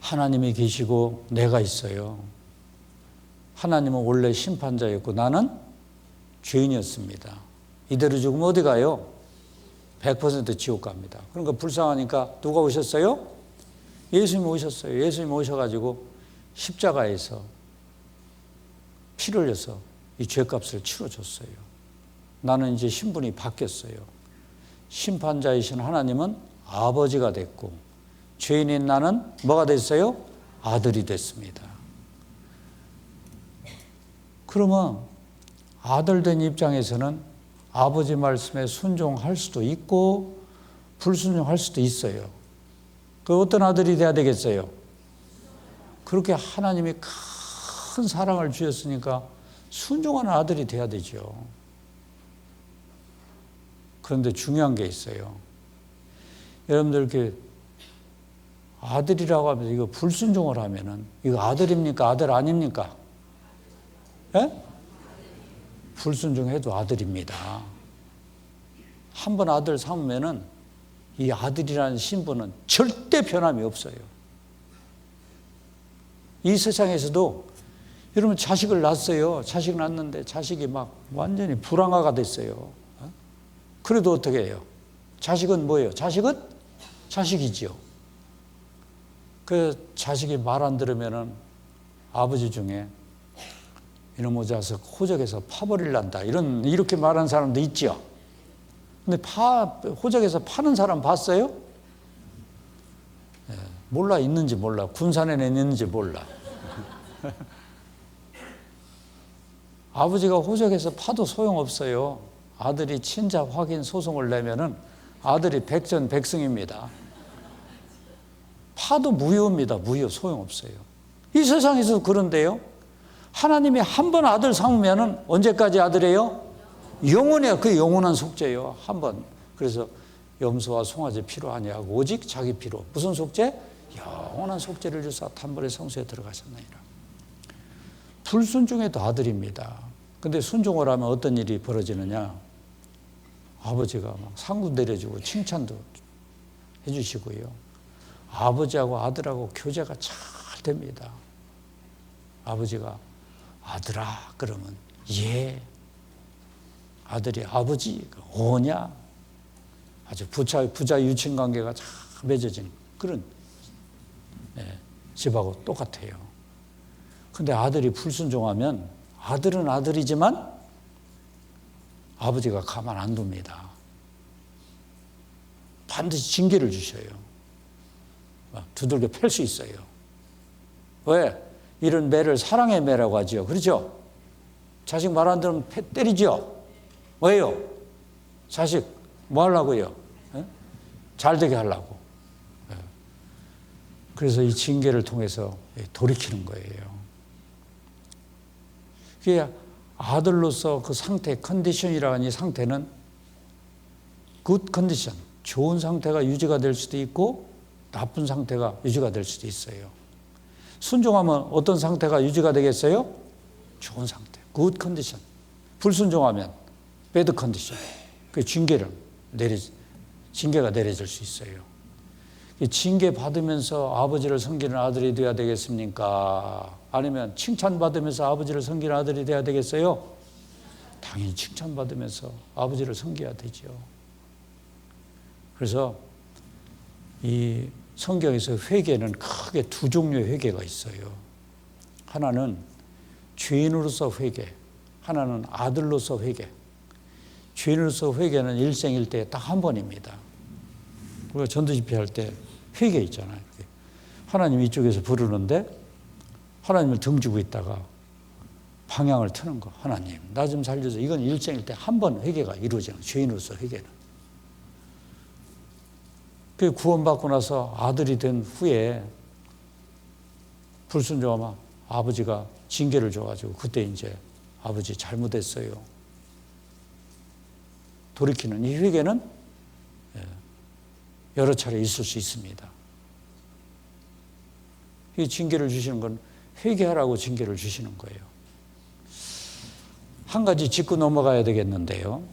하나님이 계시고 내가 있어요. 하나님은 원래 심판자였고 나는 죄인이었습니다. 이대로 죽으면 어디 가요? 100% 지옥 갑니다. 그러니까 불쌍하니까 누가 오셨어요? 예수님이 오셨어요. 예수님이 오셔가지고 십자가에서 피를 흘려서 이 죄값을 치러줬어요. 나는 이제 신분이 바뀌었어요. 심판자이신 하나님은 아버지가 됐고 죄인인 나는 뭐가 됐어요? 아들이 됐습니다. 그러면 아들 된 입장에서는 아버지 말씀에 순종할 수도 있고 불순종할 수도 있어요. 그 어떤 아들이 돼야 되겠어요? 그렇게 하나님이 큰 사랑을 주셨으니까 순종하는 아들이 돼야 되죠. 그런데 중요한 게 있어요. 여러분들 이렇게 아들이라고 하면서 이거 불순종을 하면은 이거 아들입니까? 아들 아닙니까? 예? 불순종해도 아들입니다. 한번 아들 삼으면은 이 아들이라는 신분은 절대 변함이 없어요. 이 세상에서도 여러분 자식을 낳았어요. 자식 낳았는데 자식이 막 완전히 불황아가 됐어요. 그래도 어떻게 해요? 자식은 뭐예요? 자식은 자식이지요. 그 자식이 말 안 들으면은 아버지 중에 이놈의 자식 호적에서 파버릴란다 이렇게 말하는 사람도 있죠. 근데 호적에서 파는 사람 봤어요? 네, 몰라. 있는지 몰라. 군산에는 있는지 몰라. 아버지가 호적에서 파도 소용없어요. 아들이 친자 확인 소송을 내면은 아들이 백전백승입니다. 파도 무효입니다. 무효. 소용없어요. 이 세상에서 그런데요. 하나님이 한 번 아들 삼으면은 언제까지 아들이에요? 영원해요. 그 영원한 속죄예요. 한 번. 그래서 염소와 송아지 피로 아니하고 오직 자기 피로. 무슨 속죄? 영원한 속죄를 주사 단번에 성소에 들어가셨나이다. 불순종해도 아들입니다. 근데 순종을 하면 어떤 일이 벌어지느냐? 아버지가 막 상도 내려주고 칭찬도 해주시고요. 아버지하고 아들하고 교제가 잘 됩니다. 아버지가 아들아 그러면 예. 아들이 아버지 오냐. 아주 부자 유친 관계가 잘 맺어진 그런 집하고 똑같아요. 근데 아들이 불순종하면 아들은 아들이지만 아버지가 가만 안 둡니다. 반드시 징계를 주셔요. 두들겨 팰 수 있어요. 왜? 이런 매를 사랑의 매라고 하죠. 그렇죠? 자식 말 안 들으면 때리죠. 왜요? 자식 뭐 하려고요? 잘 되게 하려고. 그래서 이 징계를 통해서 돌이키는 거예요. 그게 아들로서 그 상태, 컨디션이라는 이 상태는 굿 컨디션, 좋은 상태가 유지가 될 수도 있고 나쁜 상태가 유지가 될 수도 있어요. 순종하면 어떤 상태가 유지가 되겠어요? 좋은 상태, 굿 컨디션. 불순종하면 배드 컨디션. 그 징계가 내려질 수 있어요. 징계 받으면서 아버지를 섬기는 아들이 되어야 되겠습니까? 아니면 칭찬받으면서 아버지를 섬기는 아들이 되어야 되겠어요? 당연히 칭찬받으면서 아버지를 섬겨야 되죠. 그래서 이 성경에서 회개는 크게 두 종류의 회개가 있어요. 하나는 죄인으로서 회개, 하나는 아들로서 회개. 죄인으로서 회개는 일생일대에 딱 한 번입니다. 우리가 전도집회 할 때 회개 있잖아요. 하나님 이쪽에서 부르는데 하나님을 등지고 있다가 방향을 트는 거. 하나님, 나 좀 살려줘. 이건 일생일 때 한 번 회개가 이루어지는, 죄인으로서 회개는. 그 구원받고 나서 아들이 된 후에 불순종하면 아버지가 징계를 줘가지고 그때 이제 아버지 잘못했어요. 돌이키는 이 회개는 여러 차례 있을 수 있습니다. 이 징계를 주시는 건 회개하라고 징계를 주시는 거예요. 한 가지 짚고 넘어가야 되겠는데요.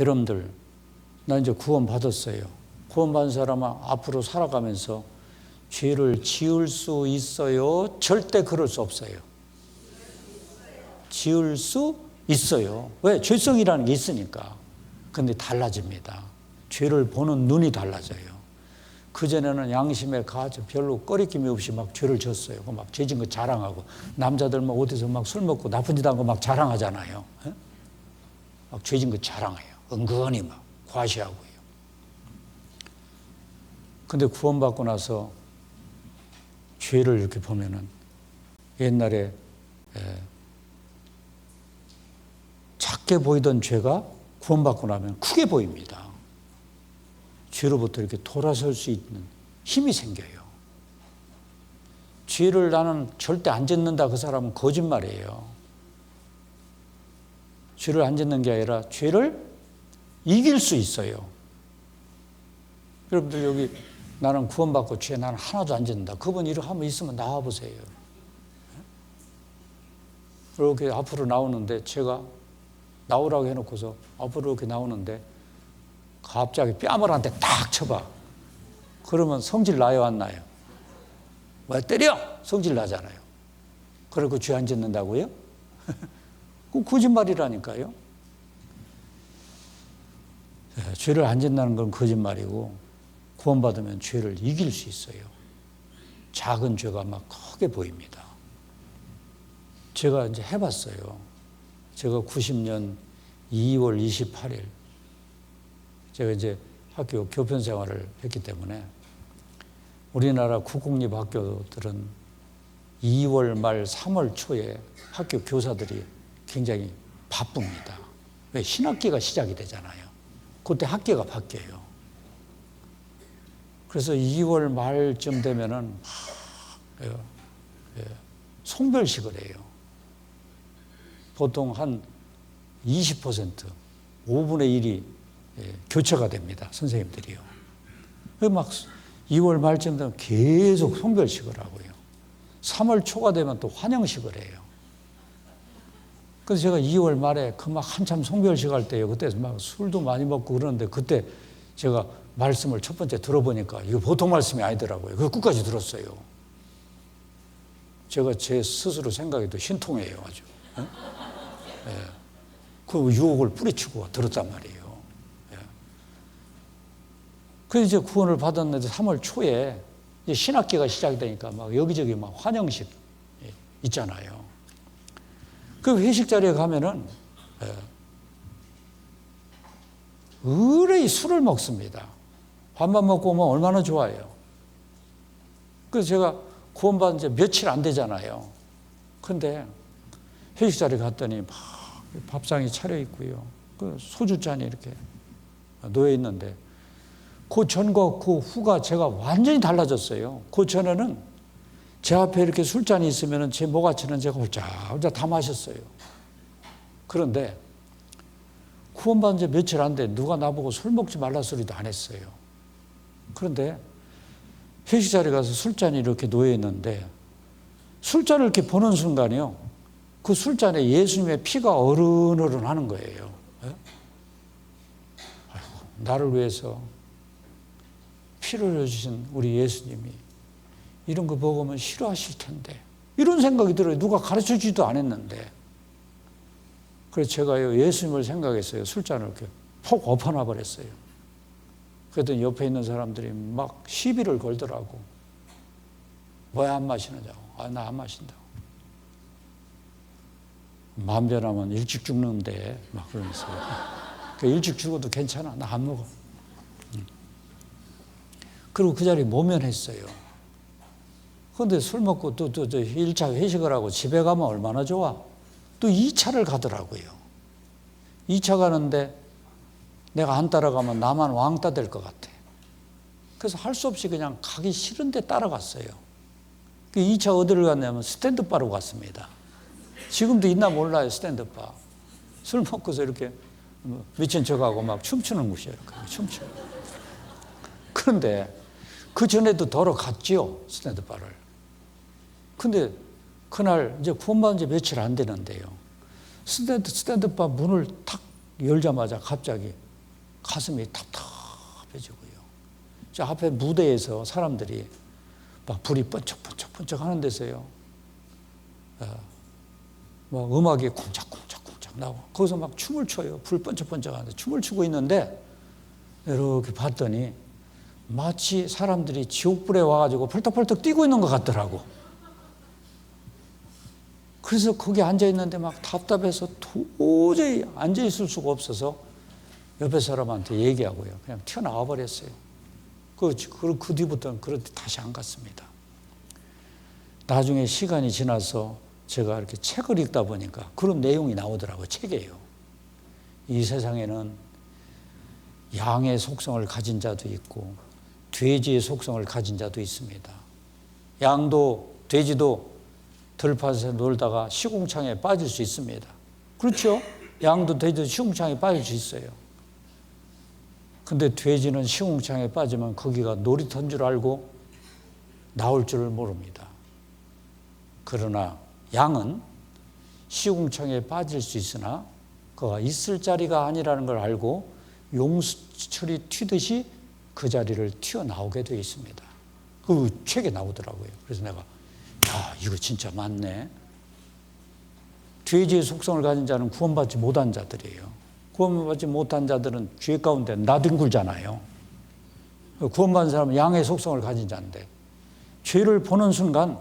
여러분들, 나 이제 구원받았어요. 구원받은 사람은 앞으로 살아가면서 죄를 지을 수 있어요? 절대 그럴 수 없어요. 지을 수 있어요. 왜? 죄성이라는 게 있으니까. 근데 달라집니다. 죄를 보는 눈이 달라져요. 그전에는 양심에 가져 별로 꺼리낌이 없이 막 죄를 졌어요. 막 죄진 거 자랑하고, 남자들 막 어디서 막 술 먹고 나쁜 짓 한 거 막 자랑하잖아요. 막 죄진 거 자랑해요. 은근히 막 과시하고요. 근데 구원받고 나서 죄를 이렇게 보면은 옛날에 작게 보이던 죄가 구원받고 나면 크게 보입니다. 죄로부터 이렇게 돌아설 수 있는 힘이 생겨요. 죄를 나는 절대 안 짓는다, 그 사람은 거짓말이에요. 죄를 안 짓는 게 아니라 죄를 이길 수 있어요. 여러분들 여기 나는 구원받고 죄 나는 하나도 안 짓는다. 그분 이렇게 한번 있으면 나와보세요. 이렇게 앞으로 나오는데 제가 나오라고 해놓고서 앞으로 이렇게 나오는데 갑자기 뺨을 한 대 딱 쳐봐. 그러면 성질 나요, 안 나요? 왜 때려? 성질 나잖아요. 그리고 죄 안 짓는다고요? 그건 거짓말이라니까요. 죄를 안 짓는다는 건 거짓말이고, 구원받으면 죄를 이길 수 있어요. 작은 죄가 막 크게 보입니다. 제가 이제 해봤어요. 제가 90년 2월 28일 제가 이제 학교 교편 생활을 했기 때문에 우리나라 국공립학교들은 2월 말 3월 초에 학교 교사들이 굉장히 바쁩니다. 왜? 신학기가 시작이 되잖아요. 그때 학기가 바뀌어요. 그래서 2월 말쯤 되면은 송별식을 해요. 보통 한 20%, 5분의 1이 교체가 됩니다. 선생님들이요. 막 2월 말쯤 되면 계속 송별식을 하고요. 3월 초가 되면 또 환영식을 해요. 그래서 제가 2월 말에 그 막 한참 송별식 할 때요. 그때 막 술도 많이 먹고 그러는데 그때 제가 말씀을 첫 번째 들어보니까 이거 보통 말씀이 아니더라고요. 그거 끝까지 들었어요. 제가 제 스스로 생각해도 신통해요, 아주. 그 유혹을 뿌리치고 들었단 말이에요. 그래서 이제 구원을 받았는데 3월 초에 이제 신학기가 시작이 되니까 막 여기저기 막 환영식 있잖아요. 그 회식 자리에 가면은 의뢰이 술을 먹습니다. 밥만 먹고 오면 얼마나 좋아요. 그래서 제가 구원받은 지 며칠 안 되잖아요. 근데 회식 자리에 갔더니 막 밥상이 차려 있고요. 그 소주잔이 이렇게 놓여 있는데 그 전과 그 후가 제가 완전히 달라졌어요. 그 전에는 제 앞에 이렇게 술잔이 있으면 제 모가치는 제가 홀짝홀짝 다 마셨어요. 그런데 구원받은 지 며칠 안 돼 누가 나보고 술 먹지 말라 소리도 안 했어요. 그런데 회식 자리에 가서 술잔이 이렇게 놓여 있는데 술잔을 이렇게 보는 순간이요. 그 술잔에 예수님의 피가 어른어른 하는 거예요. 아이고, 나를 위해서 피를 흘려주신 우리 예수님이 이런 거 먹으면 싫어하실 텐데 이런 생각이 들어요. 누가 가르쳐주지도 않았는데. 그래서 제가요 예수님을 생각했어요. 술잔을 이렇게 폭 엎어놔 버렸어요. 그랬더니 옆에 있는 사람들이 막 시비를 걸더라고. 왜 안 마시느냐고. 아, 나 안 마신다고. 마음 변하면 일찍 죽는데 막 그러면서. 일찍 죽어도 괜찮아. 나 안 먹어. 그리고 그 자리에 모면했어요. 근데 술 먹고 또 1차 회식을 하고 집에 가면 얼마나 좋아? 또 2차를 가더라고요. 2차 가는데 내가 안 따라가면 나만 왕따 될 것 같아. 그래서 할 수 없이 그냥 가기 싫은데 따라갔어요. 그 2차 어디를 갔냐면 스탠드바로 갔습니다. 지금도 있나 몰라요, 스탠드바. 술 먹고서 이렇게 미친 척하고 막 춤추는 곳이에요. 이렇게 춤추는. 그런데 그 전에도 걸어갔지요, 스탠드바를. 근데 그날 이제 구원받은 지 며칠 안 되는데요. 스탠드바 문을 탁 열자마자 갑자기 가슴이 답답해지고요. 저 앞에 무대에서 사람들이 막 불이 번쩍번쩍 하는 데서요. 막 음악이 쿵짝쿵짝쿵짝 나고 거기서 막 춤을 춰요. 불 번쩍번쩍 하는데 춤을 추고 있는데 이렇게 봤더니 마치 사람들이 지옥불에 와가지고 펄떡펄떡 뛰고 있는 것 같더라고. 그래서 거기 앉아있는데 막 답답해서 도저히 앉아있을 수가 없어서 옆에 사람한테 얘기하고요. 그냥 튀어나와 버렸어요. 그 뒤부터는 그렇게 다시 안 갔습니다. 나중에 시간이 지나서 제가 이렇게 책을 읽다 보니까 그런 내용이 나오더라고요. 책이에요. 이 세상에는 양의 속성을 가진 자도 있고 돼지의 속성을 가진 자도 있습니다. 양도 돼지도 들판에서 놀다가 시궁창에 빠질 수 있습니다. 그렇죠? 양도 돼지도 시궁창에 빠질 수 있어요. 근데 돼지는 시궁창에 빠지면 거기가 놀이터인 줄 알고 나올 줄을 모릅니다. 그러나 양은 시궁창에 빠질 수 있으나 그가 있을 자리가 아니라는 걸 알고 용수철이 튀듯이 그 자리를 튀어나오게 되어 있습니다. 그 책에 나오더라고요. 그래서 내가 이거 진짜 맞네. 돼지의 속성을 가진 자는 구원받지 못한 자들이에요. 구원받지 못한 자들은 죄 가운데 나뒹굴잖아요. 구원받은 사람은 양의 속성을 가진 자인데 죄를 보는 순간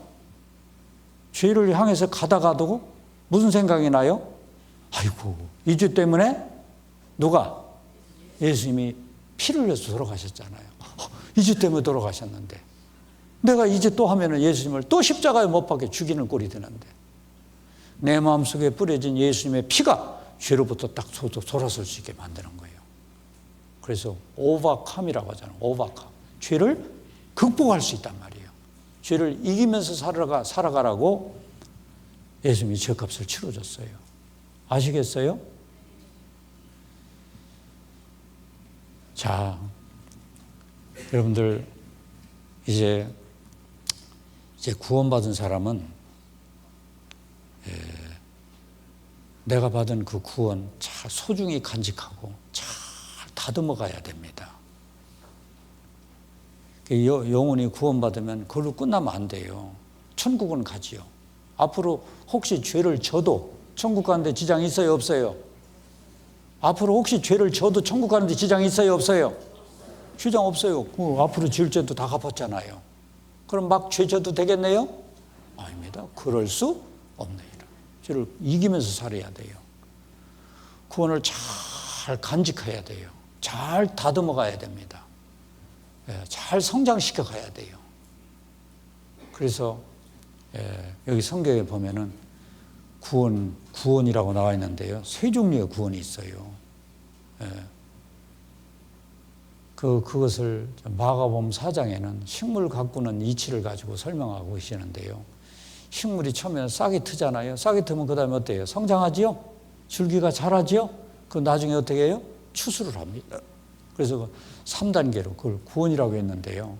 죄를 향해서 가다가도 무슨 생각이 나요? 아이고, 이 죄 때문에 누가? 예수님이 피를 흘려서 돌아가셨잖아요. 이 죄 때문에 돌아가셨는데 내가 이제 또 하면은 예수님을 또 십자가에 못 박혀 죽이는 꼴이 되는데 내 마음속에 뿌려진 예수님의 피가 죄로부터 딱 돌아설 수 있게 만드는 거예요. 그래서 오버컴이라고 하잖아요. 오버컴. 죄를 극복할 수 있단 말이에요. 죄를 이기면서 살아가라고 예수님이 죄값을 치러줬어요. 아시겠어요? 자, 여러분들 이제 구원받은 사람은 내가 받은 그 구원 잘 소중히 간직하고 잘 다듬어 가야 됩니다. 영혼이 구원받으면 그걸로 끝나면 안 돼요. 천국은 가지요. 앞으로 혹시 죄를 져도 천국 가는데 지장이 있어요, 없어요? 앞으로 혹시 죄를 져도 천국 가는데 지장이 있어요, 없어요? 지장 없어요. 앞으로 지을 죄도 다 갚았잖아요. 그럼 막 죄 져도 되겠네요? 아닙니다. 그럴 수 없네요. 죄를 이기면서 살아야 돼요. 구원을 잘 간직해야 돼요. 잘 다듬어 가야 됩니다. 잘 성장시켜 가야 돼요. 그래서 여기 성경에 보면은 구원이라고 나와 있는데요. 세 종류의 구원이 있어요. 그것을 마가복음 4장에는 식물 가꾸는 이치를 가지고 설명하고 계시는데요. 식물이 처음에는 싹이 트잖아요. 싹이 트면 그 다음에 어때요? 성장하지요? 줄기가 자라지요? 그 나중에 어떻게 해요? 추수를 합니다. 그래서 3단계로 그걸 구원이라고 했는데요.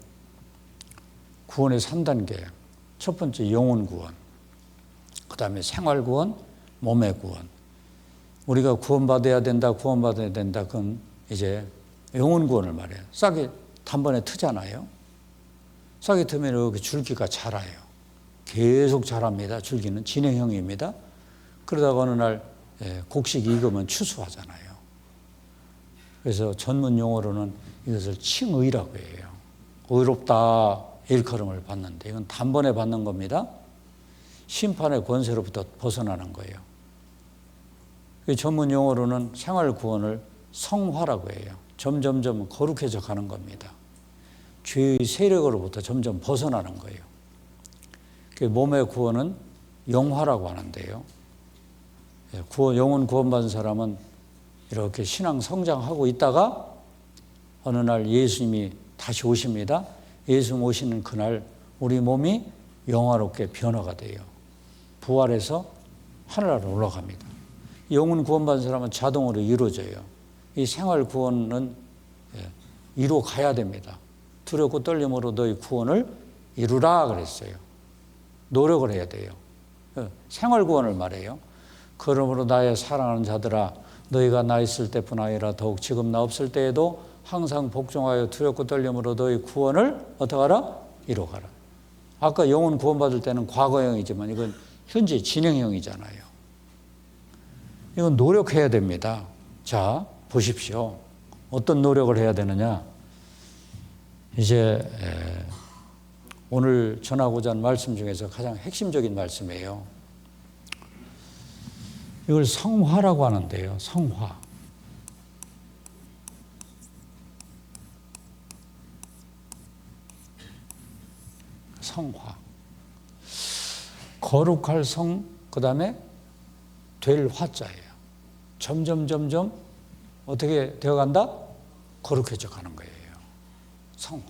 구원의 3단계. 첫 번째 영혼 구원. 그 다음에 생활 구원, 몸의 구원. 우리가 구원받아야 된다, 구원받아야 된다. 그건 이제 영혼 구원을 말해요. 싹이 단번에 트잖아요. 싹이 트면 이렇게 줄기가 자라요. 계속 자랍니다. 줄기는 진행형입니다. 그러다가 어느 날 곡식이 익으면 추수하잖아요. 그래서 전문 용어로는 이것을 칭의라고 해요. 의롭다 일컬음을 받는데 이건 단번에 받는 겁니다. 심판의 권세로부터 벗어나는 거예요. 전문 용어로는 생활 구원을 성화라고 해요. 점점점 거룩해져 가는 겁니다. 죄의 세력으로부터 점점 벗어나는 거예요. 그 몸의 구원은 영화라고 하는데요. 영혼 구원받은 사람은 이렇게 신앙 성장하고 있다가 어느 날 예수님이 다시 오십니다. 예수님 오시는 그날 우리 몸이 영화롭게 변화가 돼요. 부활해서 하늘나라로 올라갑니다. 영혼 구원받은 사람은 자동으로 이루어져요. 이 생활 구원은 이루어 가야 됩니다. 두렵고 떨림으로 너희 구원을 이루라 그랬어요. 노력을 해야 돼요. 생활 구원을 말해요. 그러므로 나의 사랑하는 자들아 너희가 나 있을 때뿐 아니라 더욱 지금 나 없을 때에도 항상 복종하여 두렵고 떨림으로 너희 구원을 어떻게 하라? 이루어가라. 아까 영혼 구원받을 때는 과거형이지만 이건 현재 진행형이잖아요. 이건 노력해야 됩니다. 자, 보십시오. 어떤 노력을 해야 되느냐? 이제 오늘 전하고자 하는 말씀 중에서 가장 핵심적인 말씀이에요. 이걸 성화라고 하는데요. 성화. 성화. 거룩할 성, 그 다음에 될 화자예요. 점점 어떻게 되어간다? 거룩해져 가는 거예요. 성화.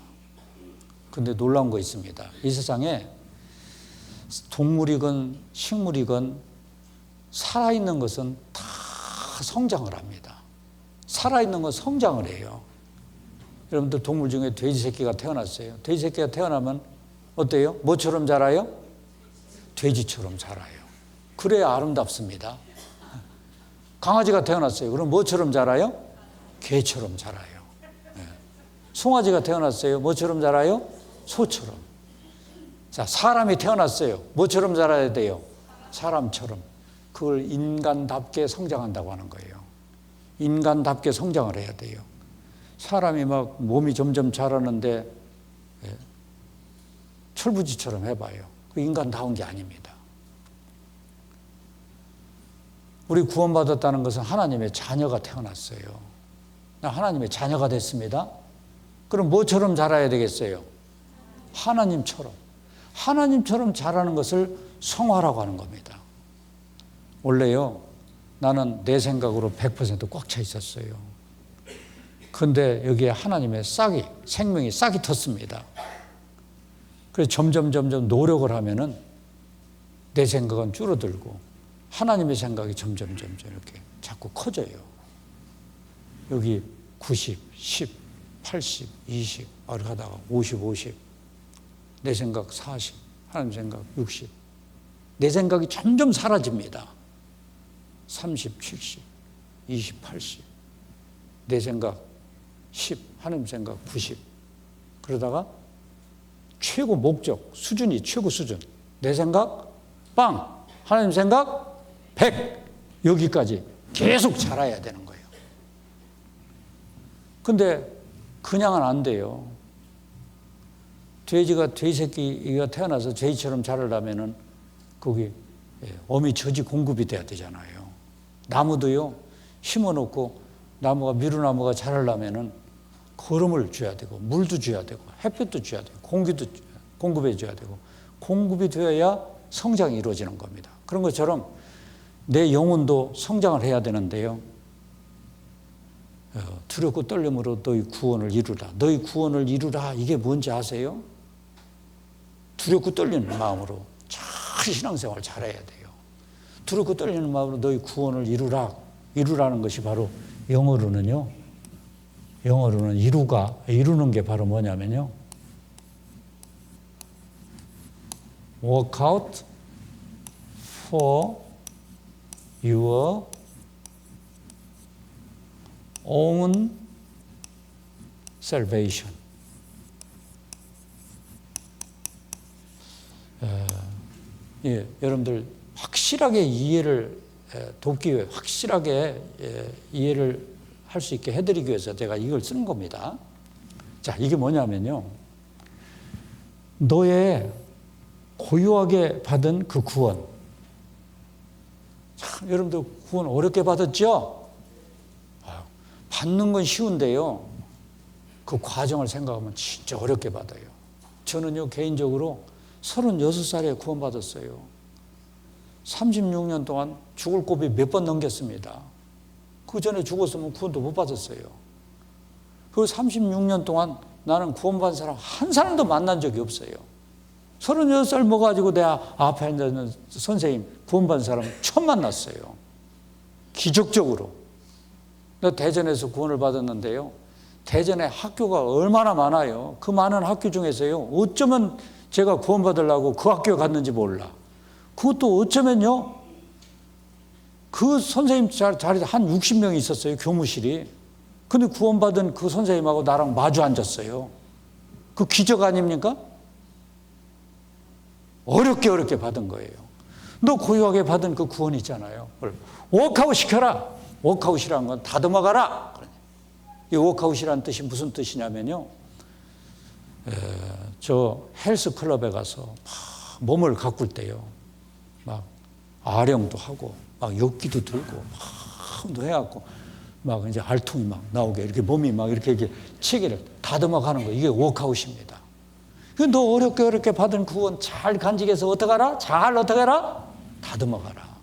근데 놀라운 거 있습니다. 이 세상에 동물이건 식물이건 살아있는 것은 다 성장을 합니다. 살아있는 건 성장을 해요. 여러분들 동물 중에 돼지 새끼가 태어났어요. 돼지 새끼가 태어나면 어때요? 뭐처럼 자라요? 돼지처럼 자라요. 그래야 아름답습니다. 강아지가 태어났어요. 그럼 뭐처럼 자라요? 개처럼 자라요. 송아지가 태어났어요. 뭐처럼 자라요? 소처럼. 자, 사람이 태어났어요. 뭐처럼 자라야 돼요? 사람처럼. 그걸 인간답게 성장한다고 하는 거예요. 인간답게 성장을 해야 돼요. 사람이 막 몸이 점점 자라는데 철부지처럼 해봐요. 그 인간다운 게 아닙니다. 우리 구원받았다는 것은 하나님의 자녀가 태어났어요. 나 하나님의 자녀가 됐습니다. 그럼 뭐처럼 자라야 되겠어요? 하나님처럼. 하나님처럼 자라는 것을 성화라고 하는 겁니다. 원래요, 나는 내 생각으로 100% 꽉 차 있었어요. 근데 여기에 하나님의 싹이, 생명이 싹이 텄습니다. 그래서 점점 노력을 하면은 내 생각은 줄어들고 하나님의 생각이 점점 이렇게 자꾸 커져요. 여기 90, 10, 80, 20, 이렇게 하다가 50, 50. 내 생각 40, 하나님 생각 60. 내 생각이 점점 사라집니다. 30, 70, 20, 80. 내 생각 10, 하나님 생각 90. 그러다가 최고 목적, 수준이 최고 수준. 내 생각 빵, 하나님 생각 100. 여기까지 계속 자라야 되는 거예요. 근데 그냥은 안 돼요. 돼지 새끼가 태어나서 돼지처럼 자라려면은 거기 어미 저지 공급이 돼야 되잖아요. 나무도요, 심어놓고 나무가 미루나무가 자라려면은 거름을 줘야 되고 물도 줘야 되고 햇볕도 줘야 되고 공기도 공급해 줘야 되고 공급이 되어야 성장이 이루어지는 겁니다. 그런 것처럼 내 영혼도 성장을 해야 되는데요. 두렵고 떨림으로 너희 구원을 이루라. 너희 구원을 이루라. 이게 뭔지 아세요? 두렵고 떨리는 마음으로 잘 신앙생활 잘해야 돼요. 두렵고 떨리는 마음으로 너희 구원을 이루라. 이루라는 것이 바로 영어로는 이루는 게 바로 뭐냐면요. Work out for your own salvation. 여러분들 확실하게 이해를 돕기 위해 확실하게 이해를 할 수 있게 해드리기 위해서 제가 이걸 쓴 겁니다. 자, 이게 뭐냐면요. 너의 고유하게 받은 그 구원. 참, 여러분들 구원 어렵게 받았죠? 받는 건 쉬운데요. 그 과정을 생각하면 진짜 어렵게 받아요. 저는요, 개인적으로 36살에 구원받았어요. 36년 동안 죽을 고비 몇 번 넘겼습니다. 그 전에 죽었으면 구원도 못 받았어요. 그 36년 동안 나는 구원받은 사람 한 사람도 만난 적이 없어요. 36살 먹어가지고 내 앞에 앉아있는 선생님 구원받은 사람 처음 만났어요. 기적적으로. 내가 대전에서 구원을 받았는데요. 대전에 학교가 얼마나 많아요. 그 많은 학교 중에서요. 어쩌면 제가 구원받으려고 그 학교에 갔는지 몰라. 그것도 어쩌면요. 그 선생님 자리에 한 60명이 있었어요. 교무실이. 근데 구원받은 그 선생님하고 나랑 마주 앉았어요. 그 기적 아닙니까? 어렵게 받은 거예요. 너 고유하게 받은 그 구원 있잖아요. 워크아웃 시켜라. 워크아웃이라는 건 다듬어가라. 이 워크아웃이라는 뜻이 무슨 뜻이냐면요. 저 헬스클럽에 가서 막 몸을 가꿀 때요. 막 아령도 하고 막 욕기도 들고 막 운동해갖고 막 이제 알통이 막 나오게 이렇게 몸이 막 이렇게 체계를 다듬어가는 거. 이게 워크아웃입니다. 너 어렵게 받은 구원 잘 간직해서 어떡하라? 잘 어떻게 해라? 다듬어가라.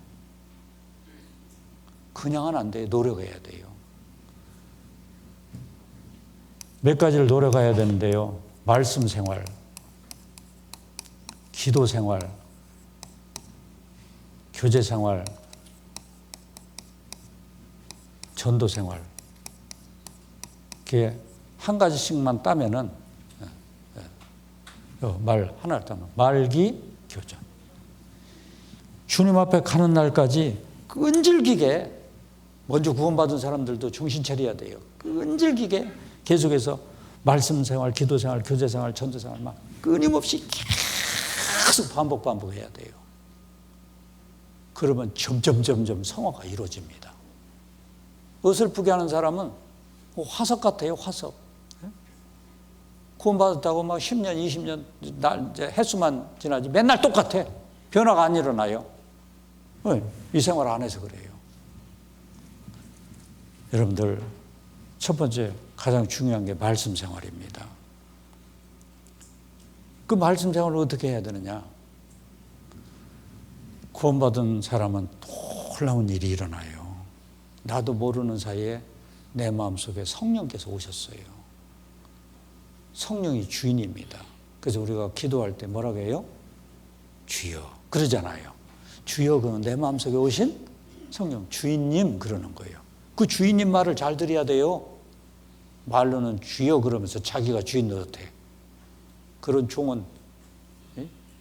그냥은 안 돼요. 노력해야 돼요. 몇 가지를 노력해야 되는데요. 말씀 생활, 기도 생활, 교제 생활, 전도 생활. 이렇게 한 가지씩만 따면은 말 하나를 따면 말기 교전. 주님 앞에 가는 날까지 끈질기게 먼저 구원받은 사람들도 정신 차려야 돼요. 끈질기게 계속해서 말씀 생활, 기도 생활, 교제 생활, 전도 생활 막 끊임없이 계속 반복해야 돼요. 그러면 점점 성화가 이루어집니다. 어설프게 하는 사람은 화석 같아요, 화석. 구원받았다고 막 10년, 20년, 횟수만 지나지 맨날 똑같아. 변화가 안 일어나요. 이 생활 안 해서 그래요. 여러분들, 첫 번째 가장 중요한 게 말씀 생활입니다. 그 말씀 생활을 어떻게 해야 되느냐? 구원받은 사람은 놀라운 일이 일어나요. 나도 모르는 사이에 내 마음속에 성령께서 오셨어요. 성령이 주인입니다. 그래서 우리가 기도할 때 뭐라고 해요? 주여 그러잖아요. 주여 그러면 내 마음속에 오신 성령 주인님 그러는 거예요. 그 주인님 말을 잘 들어야 돼요. 말로는 주여 그러면서 자기가 주인 노릇해. 그런 종은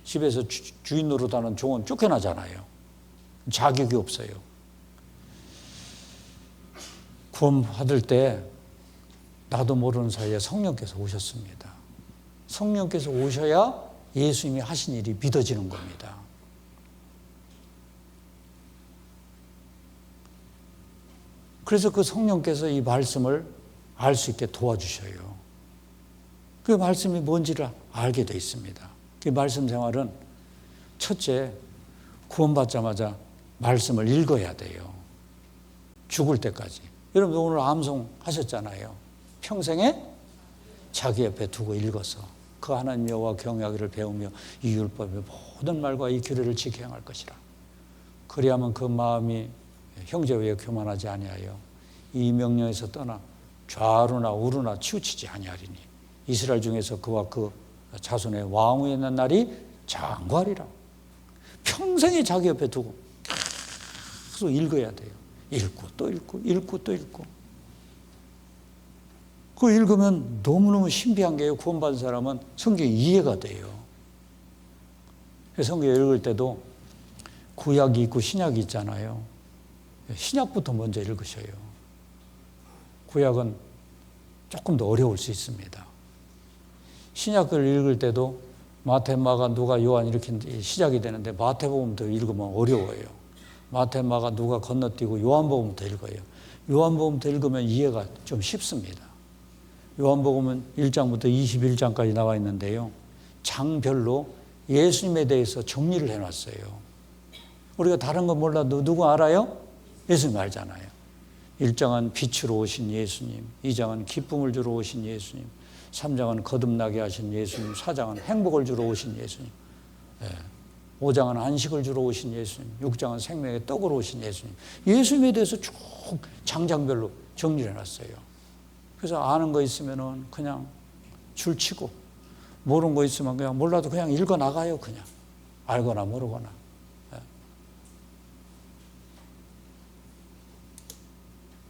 집에서 주인 노릇하는 종은 쫓겨나잖아요. 자격이 없어요. 구원 받을 때 나도 모르는 사이에 성령께서 오셨습니다. 성령께서 오셔야 예수님이 하신 일이 믿어지는 겁니다. 그래서 그 성령께서 이 말씀을 알 수 있게 도와주셔요. 그 말씀이 뭔지를 알게 돼 있습니다. 그 말씀 생활은 첫째, 구원받자마자 말씀을 읽어야 돼요. 죽을 때까지. 여러분 오늘 암송 하셨잖아요. 평생에 자기 옆에 두고 읽어서 그 하나님 여호와 경외하기를 배우며 이 율법의 모든 말과 이 규례를 지켜 행할 것이라. 그리하면 그 마음이 형제 외에 교만하지 아니하여 이 명령에서 떠나 좌루나 우루나 치우치지 아니하리니 이스라엘 중에서 그와 그 자손의 왕후에 있는 날이 장구하리라. 평생에 자기 옆에 두고 계속 읽어야 돼요. 읽고 또 읽고 읽고 또 읽고. 그거 읽으면 너무너무 신비한 게요. 구원받은 사람은 성경이 이해가 돼요. 성경 읽을 때도 구약이 있고 신약이 있잖아요. 신약부터 먼저 읽으셔요. 구약은 조금 더 어려울 수 있습니다. 신약을 읽을 때도 마태, 마가, 누가, 요한 이렇게 시작이 되는데 마태복음부터 읽으면 어려워요. 마태, 마가, 누가 건너뛰고 요한복음부터 읽어요. 요한복음부터 읽으면 이해가 좀 쉽습니다. 요한복음은 1장부터 21장까지 나와 있는데요. 장별로 예수님에 대해서 정리를 해놨어요. 우리가 다른 건 몰라도 누구 알아요? 예수님 알잖아요. 1장은 빛으로 오신 예수님, 2장은 기쁨을 주러 오신 예수님, 3장은 거듭나게 하신 예수님, 4장은 행복을 주러 오신 예수님. 5장은 안식을 주러 오신 예수님, 6장은 생명의 떡으로 오신 예수님. 예수님에 대해서 쭉 장장별로 정리를 해놨어요. 그래서 아는 거 있으면은 그냥 줄 치고, 모르는 거 있으면 그냥 몰라도 그냥 읽어 나가요. 그냥 알거나 모르거나.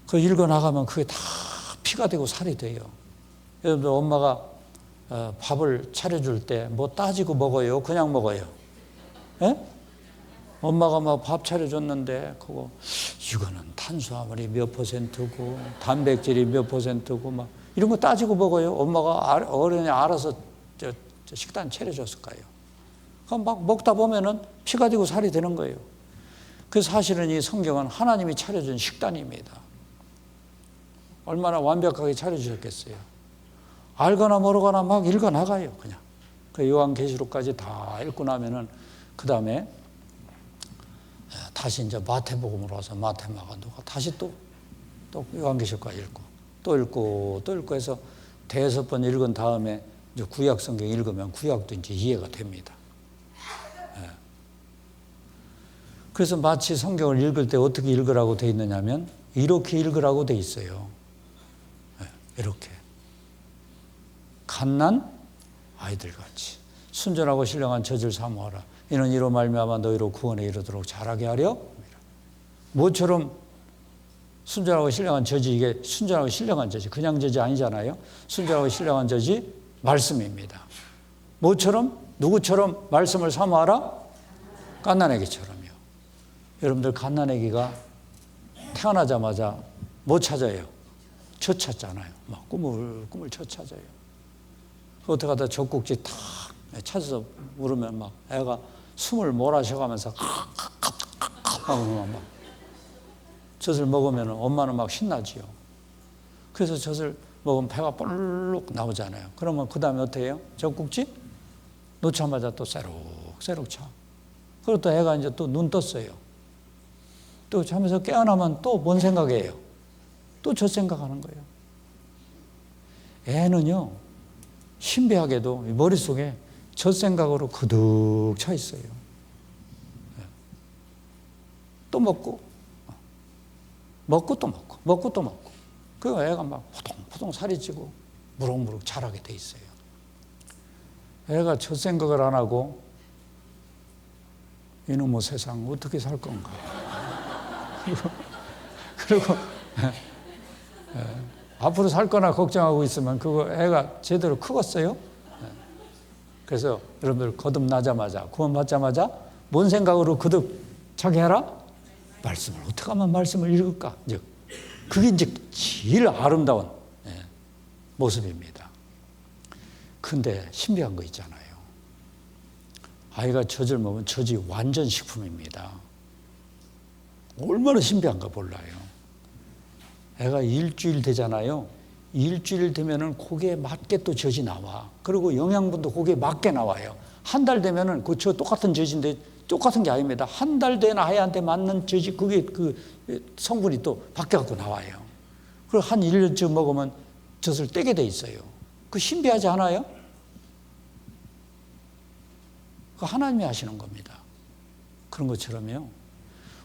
그 읽어 나가면 그게 다 피가 되고 살이 돼요. 여러분들 엄마가 밥을 차려줄 때 뭐 따지고 먹어요? 그냥 먹어요? 예? 엄마가 막 밥 차려줬는데 그거 이거는 탄수화물이 몇 %고 단백질이 몇 %고 막 이런 거 따지고 먹어요? 엄마가 어른이 알아서 저 식단 차려줬을까요? 그럼 막 먹다 보면은 피가 되고 살이 되는 거예요. 그래서 사실은 이 성경은 하나님이 차려준 식단입니다. 얼마나 완벽하게 차려주셨겠어요. 알거나 모르거나 막 읽어 나가요. 그냥 그 요한계시록까지 다 읽고 나면은 그 다음에 다시 이제 마태복음으로 와서 마태마가 누가 다시 또 요한계시록까지 읽고 또 읽고 또 읽고 해서 대여섯 번 읽은 다음에 이제 구약 성경 읽으면 구약도 이제 이해가 됩니다. 그래서 마치 성경을 읽을 때 어떻게 읽으라고 돼 있느냐면 이렇게 읽으라고 돼 있어요. 이렇게 갓난 아이들같이 순전하고 신령한 젖을 사모하라. 이는 이로 말미암아 너희로 구원에 이르도록 잘하게 하려. 뭐처럼 순전하고 신령한 젖이, 이게 순전하고 신령한 젖이 그냥 젖이 아니잖아요. 순전하고 신령한 젖이 말씀입니다. 뭐처럼? 누구처럼 말씀을 사모하라? 갓난아기처럼요. 여러분들 갓난아기가 태어나자마자 뭐 찾아요? 젖 찾잖아요. 막 꿈을 젖 찾아요. 어떻게 하다 젖꼭지 탁 찾아서 물으면 막 애가 숨을 몰아쉬어가면서 하고 막 젖을 먹으면 엄마는 막 신나지요. 그래서 젖을 먹으면 배가 볼록 나오잖아요. 그러면 그 다음에 어떻게 해요? 젖꼭지 놓자마자 또 새록새록 차. 그리고 또 애가 이제 또 눈 떴어요. 또 자면서 깨어나면 또 뭔 생각이에요? 또 젖 생각하는 거예요. 애는요, 신비하게도 머릿속에 젖 생각으로 그득 차 있어요. 또 먹고 또 먹고. 그리고 애가 막 포동포동 살이 찌고 무럭무럭 자라게 돼 있어요. 애가 젖 생각을 안 하고 이놈의 세상 어떻게 살 건가. 그리고 앞으로 살 거나 걱정하고 있으면 그거 애가 제대로 크겠어요? 그래서 여러분들 거듭나자마자 구원받자마자 뭔 생각으로 거듭차게 해라? 말씀을 어떻게 하면 말씀을 읽을까? 그게 이제 제일 아름다운 모습입니다. 근데 신비한 거 있잖아요. 아이가 젖을 먹으면 젖이 완전 식품입니다. 얼마나 신비한가 몰라요. 애가 일주일 되잖아요. 일주일 되면은 거기에 맞게 또 젖이 나와. 그리고 영양분도 거기에 맞게 나와요. 한 달 되면은 저 똑같은 젖인데 똑같은 게 아닙니다. 한 달 된 아이한테 맞는 젖이 그게 그 성분이 또 바뀌어갖고 나와요. 그리고 한 1년쯤 먹으면 젖을 떼게 돼 있어요. 그 신비하지 않아요? 그 하나님이 하시는 겁니다. 그런 것처럼요.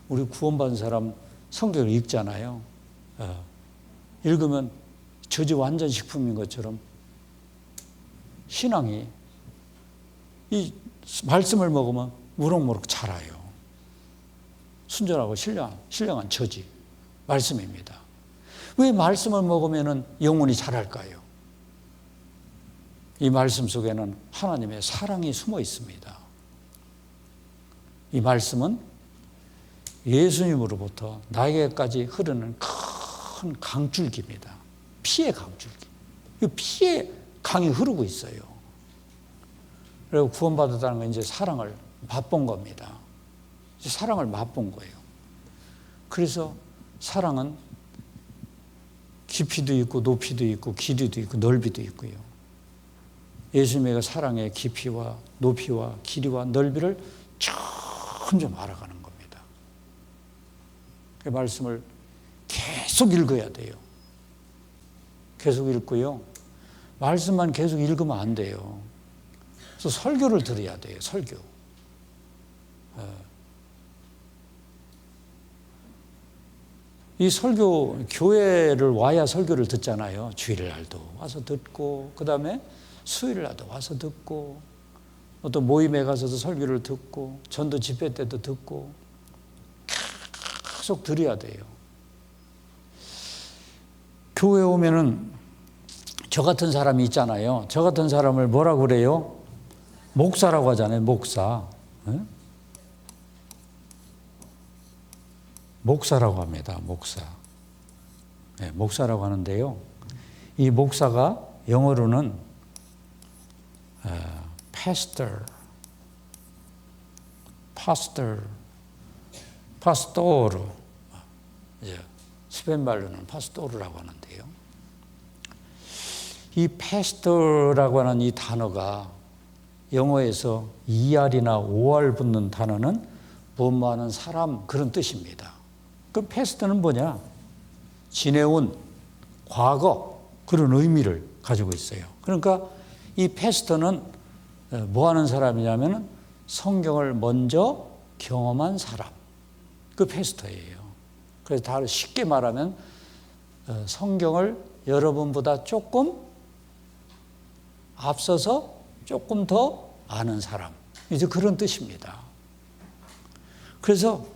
우리 구원받은 사람 성경을 읽잖아요. 읽으면 젖이 완전 식품인 것처럼 신앙이 이 말씀을 먹으면 무럭무럭 자라요. 순전하고 신령한 젖이 말씀입니다. 왜 말씀을 먹으면 영혼이 자랄까요? 이 말씀 속에는 하나님의 사랑이 숨어 있습니다. 이 말씀은 예수님으로부터 나에게까지 흐르는 큰 강줄기입니다. 피의 강줄기. 이 피의 강이 흐르고 있어요. 그리고 구원받았다는 건 이제 사랑을 맛본 겁니다. 이제 사랑을 맛본 거예요. 그래서 사랑은 깊이도 있고 높이도 있고 길이도 있고 넓이도 있고요. 예수님의 사랑의 깊이와 높이와 길이와 넓이를 점점 알아가는 겁니다. 그 말씀을 계속 읽어야 돼요. 계속 읽고요. 말씀만 계속 읽으면 안 돼요. 그래서 설교를 들어야 돼요. 설교. 이 설교, 교회를 와야 설교를 듣잖아요. 주일날도 와서 듣고, 그 다음에 수요일날도 와서 듣고, 어떤 모임에 가서도 설교를 듣고, 전도 집회 때도 듣고, 계속 들어야 돼요. 교회 오면은 저 같은 사람이 있잖아요. 저 같은 사람을 뭐라고 그래요? 목사라고 하잖아요. 목사. 목사라고 합니다. 목사. 네, 목사라고 하는데요. 이 목사가 영어로는 pastor, pastoru. 스페인 말로는 pastoru라고 하는데요. 이 pastor라고 하는 이 단어가 영어에서 ER이나 OR 붙는 단어는 무엇하는 사람 그런 뜻입니다. 그 패스트는 뭐냐? 지내온 과거 그런 의미를 가지고 있어요. 그러니까 이 패스트는 뭐 하는 사람이냐면 성경을 먼저 경험한 사람. 그 패스터예요. 그래서 다 쉽게 말하면 성경을 여러분보다 조금 앞서서 조금 더 아는 사람. 이제 그런 뜻입니다. 그래서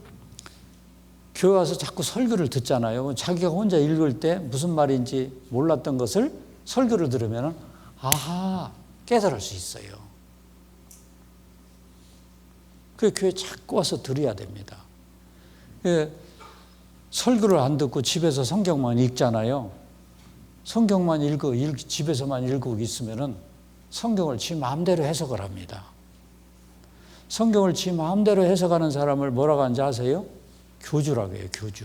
교회 와서 자꾸 설교를 듣잖아요. 자기가 혼자 읽을 때 무슨 말인지 몰랐던 것을 설교를 들으면 아하 깨달을 수 있어요. 그 교회 자꾸 와서 들어야 됩니다. 예, 설교를 안 듣고 집에서 성경만 읽잖아요. 성경만 집에서만 읽고 있으면은 성경을 지 마음대로 해석을 합니다. 성경을 지 마음대로 해석하는 사람을 뭐라고 하는지 아세요? 교주라고 해요. 교주.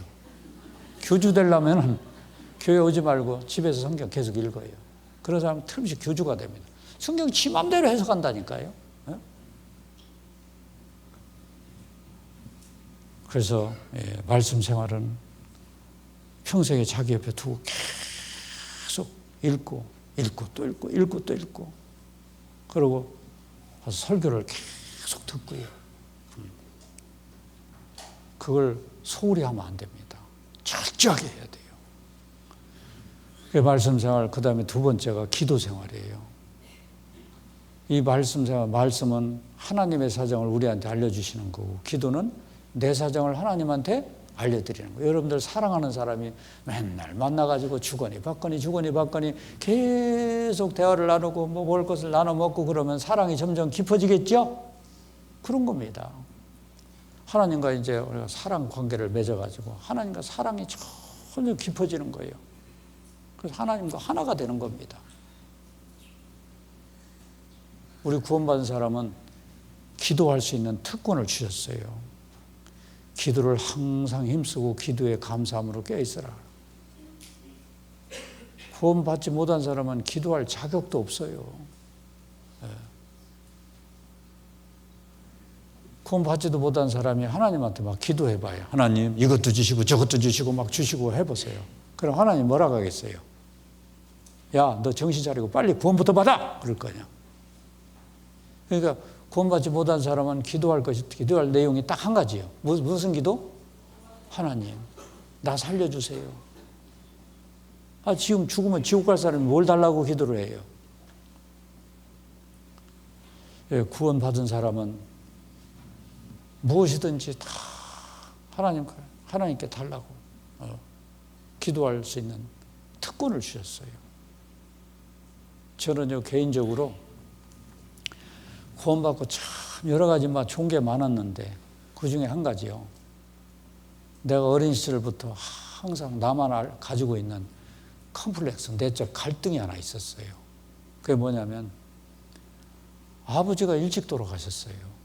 교주 되려면 교회 오지 말고 집에서 성경 계속 읽어요. 그런 사람은 틀림없이 교주가 됩니다. 성경 지 마음대로 해석한다니까요. 그래서 말씀 생활은 평생에 자기 옆에 두고 계속 읽고 또 읽고 그리고 와서 설교를 계속 듣고요. 그걸 소홀히 하면 안 됩니다. 철저하게 해야 돼요. 말씀 생활, 그 다음에 두 번째가 기도 생활이에요. 이 말씀 생활, 말씀은 하나님의 사정을 우리한테 알려주시는 거고, 기도는 내 사정을 하나님한테 알려드리는 거예요. 여러분들 사랑하는 사람이 맨날 만나가지고 주거니 받거니 계속 대화를 나누고 뭐 먹을 것을 나눠 먹고 그러면 사랑이 점점 깊어지겠죠? 그런 겁니다. 하나님과 이제 우리가 사랑 관계를 맺어가지고 하나님과 사랑이 점점 깊어지는 거예요. 그래서 하나님과 하나가 되는 겁니다. 우리 구원받은 사람은 기도할 수 있는 특권을 주셨어요. 기도를 항상 힘쓰고 기도에 감사함으로 깨어있어라. 구원받지 못한 사람은 기도할 자격도 없어요. 구원받지도 못한 사람이 하나님한테 막 기도해봐요. 하나님 이것도 주시고 저것도 주시고 막 주시고 해보세요. 그럼 하나님 뭐라고 하겠어요? 야, 너 정신 차리고 빨리 구원부터 받아! 그럴 거냐. 그러니까 구원받지 못한 사람은 기도할 내용이 딱 한 가지예요. 무슨 기도? 하나님, 나 살려주세요. 지금 죽으면 지옥 갈 사람이 뭘 달라고 기도를 해요? 구원받은 사람은 무엇이든지 다 하나님께 달라고 기도할 수 있는 특권을 주셨어요. 저는요, 개인적으로 구원받고 참 여러 가지 좋은 게 많았는데 그 중에 한 가지요. 내가 어린 시절부터 항상 나만 가지고 있는 컴플렉스, 내적 갈등이 하나 있었어요. 그게 뭐냐면 아버지가 일찍 돌아가셨어요.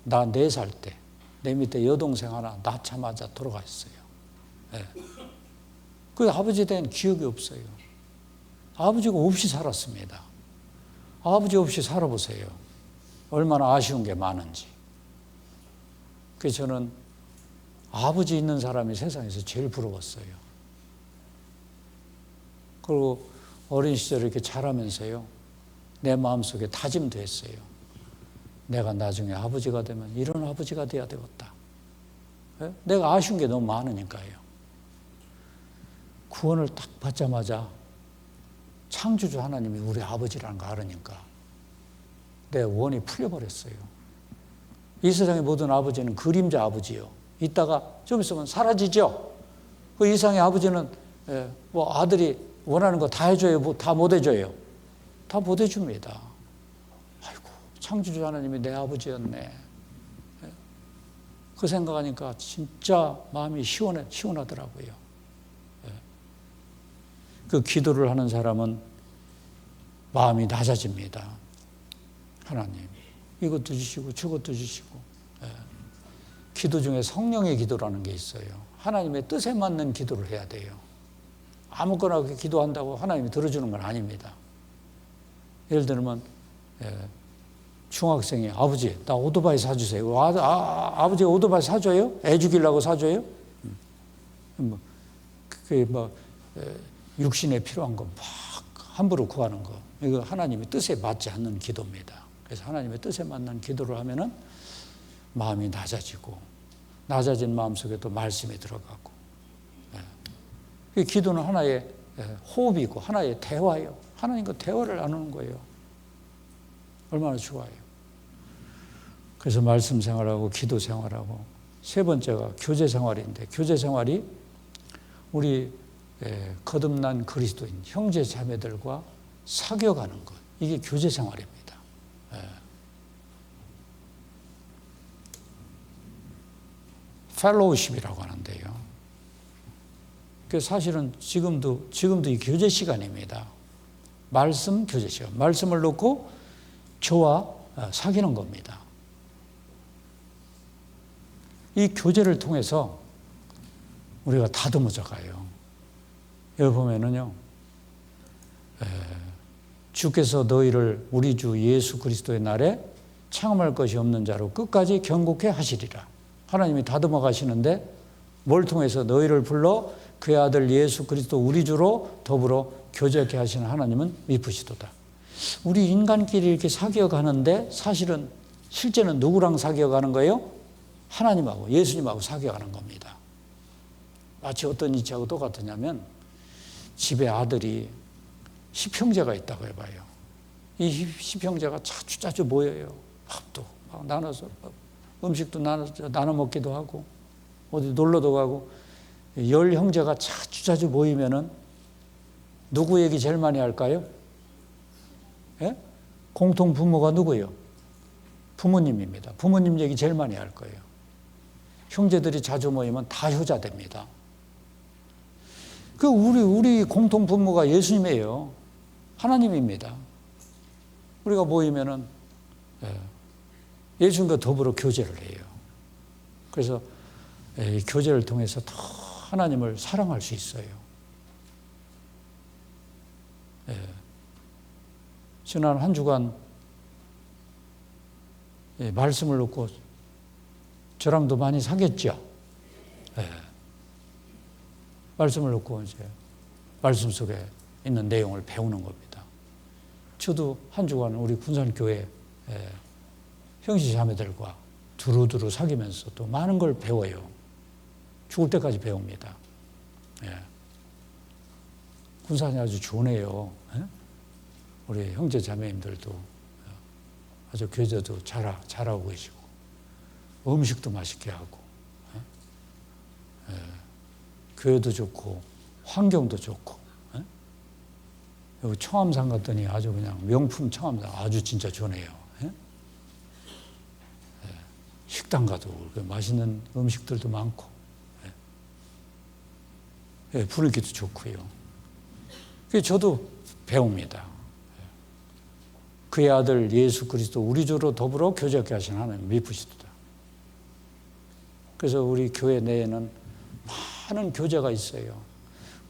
나 4살 때 내 밑에 여동생 하나 낳자마자 돌아가셨어요. 네. 그 아버지에 대한 기억이 없어요. 아버지가 없이 살았습니다. 아버지 없이 살아보세요. 얼마나 아쉬운 게 많은지. 그래서 저는 아버지 있는 사람이 세상에서 제일 부러웠어요. 그리고 어린 시절에 이렇게 자라면서요, 내 마음속에 다짐도 했어요. 내가 나중에 아버지가 되면 이런 아버지가 돼야 되겠다. 내가 아쉬운 게 너무 많으니까요. 구원을 딱 받자마자 창조주 하나님이 우리 아버지라는 거 알으니까 내 원이 풀려버렸어요. 이 세상의 모든 아버지는 그림자 아버지요. 이따가 좀 있으면 사라지죠. 그 이상의 아버지는 뭐 아들이 원하는 거 다 해줘요? 뭐 다 못 해줘요? 다 못 해줍니다. 아이고, 창조주 하나님이 내 아버지였네. 그 생각하니까 진짜 마음이 시원하더라고요. 그 기도를 하는 사람은 마음이 낮아집니다. 하나님, 이것도 주시고 저것도 주시고. 기도 중에 성령의 기도라는 게 있어요. 하나님의 뜻에 맞는 기도를 해야 돼요. 아무거나 기도한다고 하나님이 들어주는 건 아닙니다. 예를 들면 중학생이 아버지 나 오토바이 사주세요. 아버지가 오토바이 사줘요? 애 죽이려고 사줘요? 그게 육신에 필요한 거 막 함부로 구하는 거. 이거 하나님의 뜻에 맞지 않는 기도입니다. 그래서 하나님의 뜻에 맞는 기도를 하면은 마음이 낮아지고, 낮아진 마음 속에 또 말씀이 들어가고. 기도는 하나의 호흡이고 하나의 대화예요. 하나님과 대화를 나누는 거예요. 얼마나 좋아요. 그래서 말씀 생활하고 기도 생활하고, 세 번째가 교제 생활인데, 교제 생활이 우리 거듭난 그리스도인 형제 자매들과 사귀어가는 것, 이게 교제 생활입니다. 펠로우십이라고 하는데요. 그 사실은 지금도 이 교제 시간입니다. 말씀 교제 시간. 말씀을 놓고 저와 사귀는 겁니다. 이 교제를 통해서 우리가 다듬어져 가요. 여기 보면은요, 주께서 너희를 우리 주 예수 그리스도의 날에 창험할 것이 없는 자로 끝까지 경고케 하시리라. 하나님이 다듬어 가시는데 뭘 통해서? 너희를 불러 그의 아들 예수 그리스도 우리 주로 더불어 교제케 하시는 하나님은 미쁘시도다. 우리 인간끼리 이렇게 사귀어 가는데 사실은 실제는 누구랑 사귀어 가는 거예요? 하나님하고 예수님하고 사귀어 가는 겁니다. 마치 어떤 이치하고 똑같으냐면, 집에 아들이 10형제가 있다고 해봐요. 이 10형제가 자주 모여요. 밥도 막 나눠서, 음식도 나눠 먹기도 하고, 어디 놀러도 가고. 10형제가 자주 모이면은 누구 얘기 제일 많이 할까요? 예? 공통 부모가 누구예요? 부모님입니다. 부모님 얘기 제일 많이 할 거예요. 형제들이 자주 모이면 다 효자 됩니다. 우리 공통 부모가 예수님이에요. 하나님입니다. 우리가 모이면은 예수님과 더불어 교제를 해요. 그래서 이 교제를 통해서 더 하나님을 사랑할 수 있어요. 지난 한 주간 말씀을 놓고 저랑도 많이 사귀었죠. 말씀을 놓고 이제 말씀 속에 있는 내용을 배우는 겁니다. 저도 한 주간 우리 군산교회 형제 자매들과 두루두루 사귀면서 또 많은 걸 배워요. 죽을 때까지 배웁니다. 군산이 아주 좋네요. 우리 형제 자매님들도 아주 교제도 잘하고 계시고, 음식도 맛있게 하고, 교회도 좋고 환경도 좋고. 여기 청암산 갔더니 아주 그냥 명품 청암산, 아주 진짜 좋네요. 식당 가도 맛있는 음식들도 많고, 분위기도 좋고요. 저도 배웁니다. 그의 아들 예수 그리스도 우리 주로 더불어 교제하게 하신 하나님 미쁘시도다. 그래서 우리 교회 내에는 많은 교제가 있어요.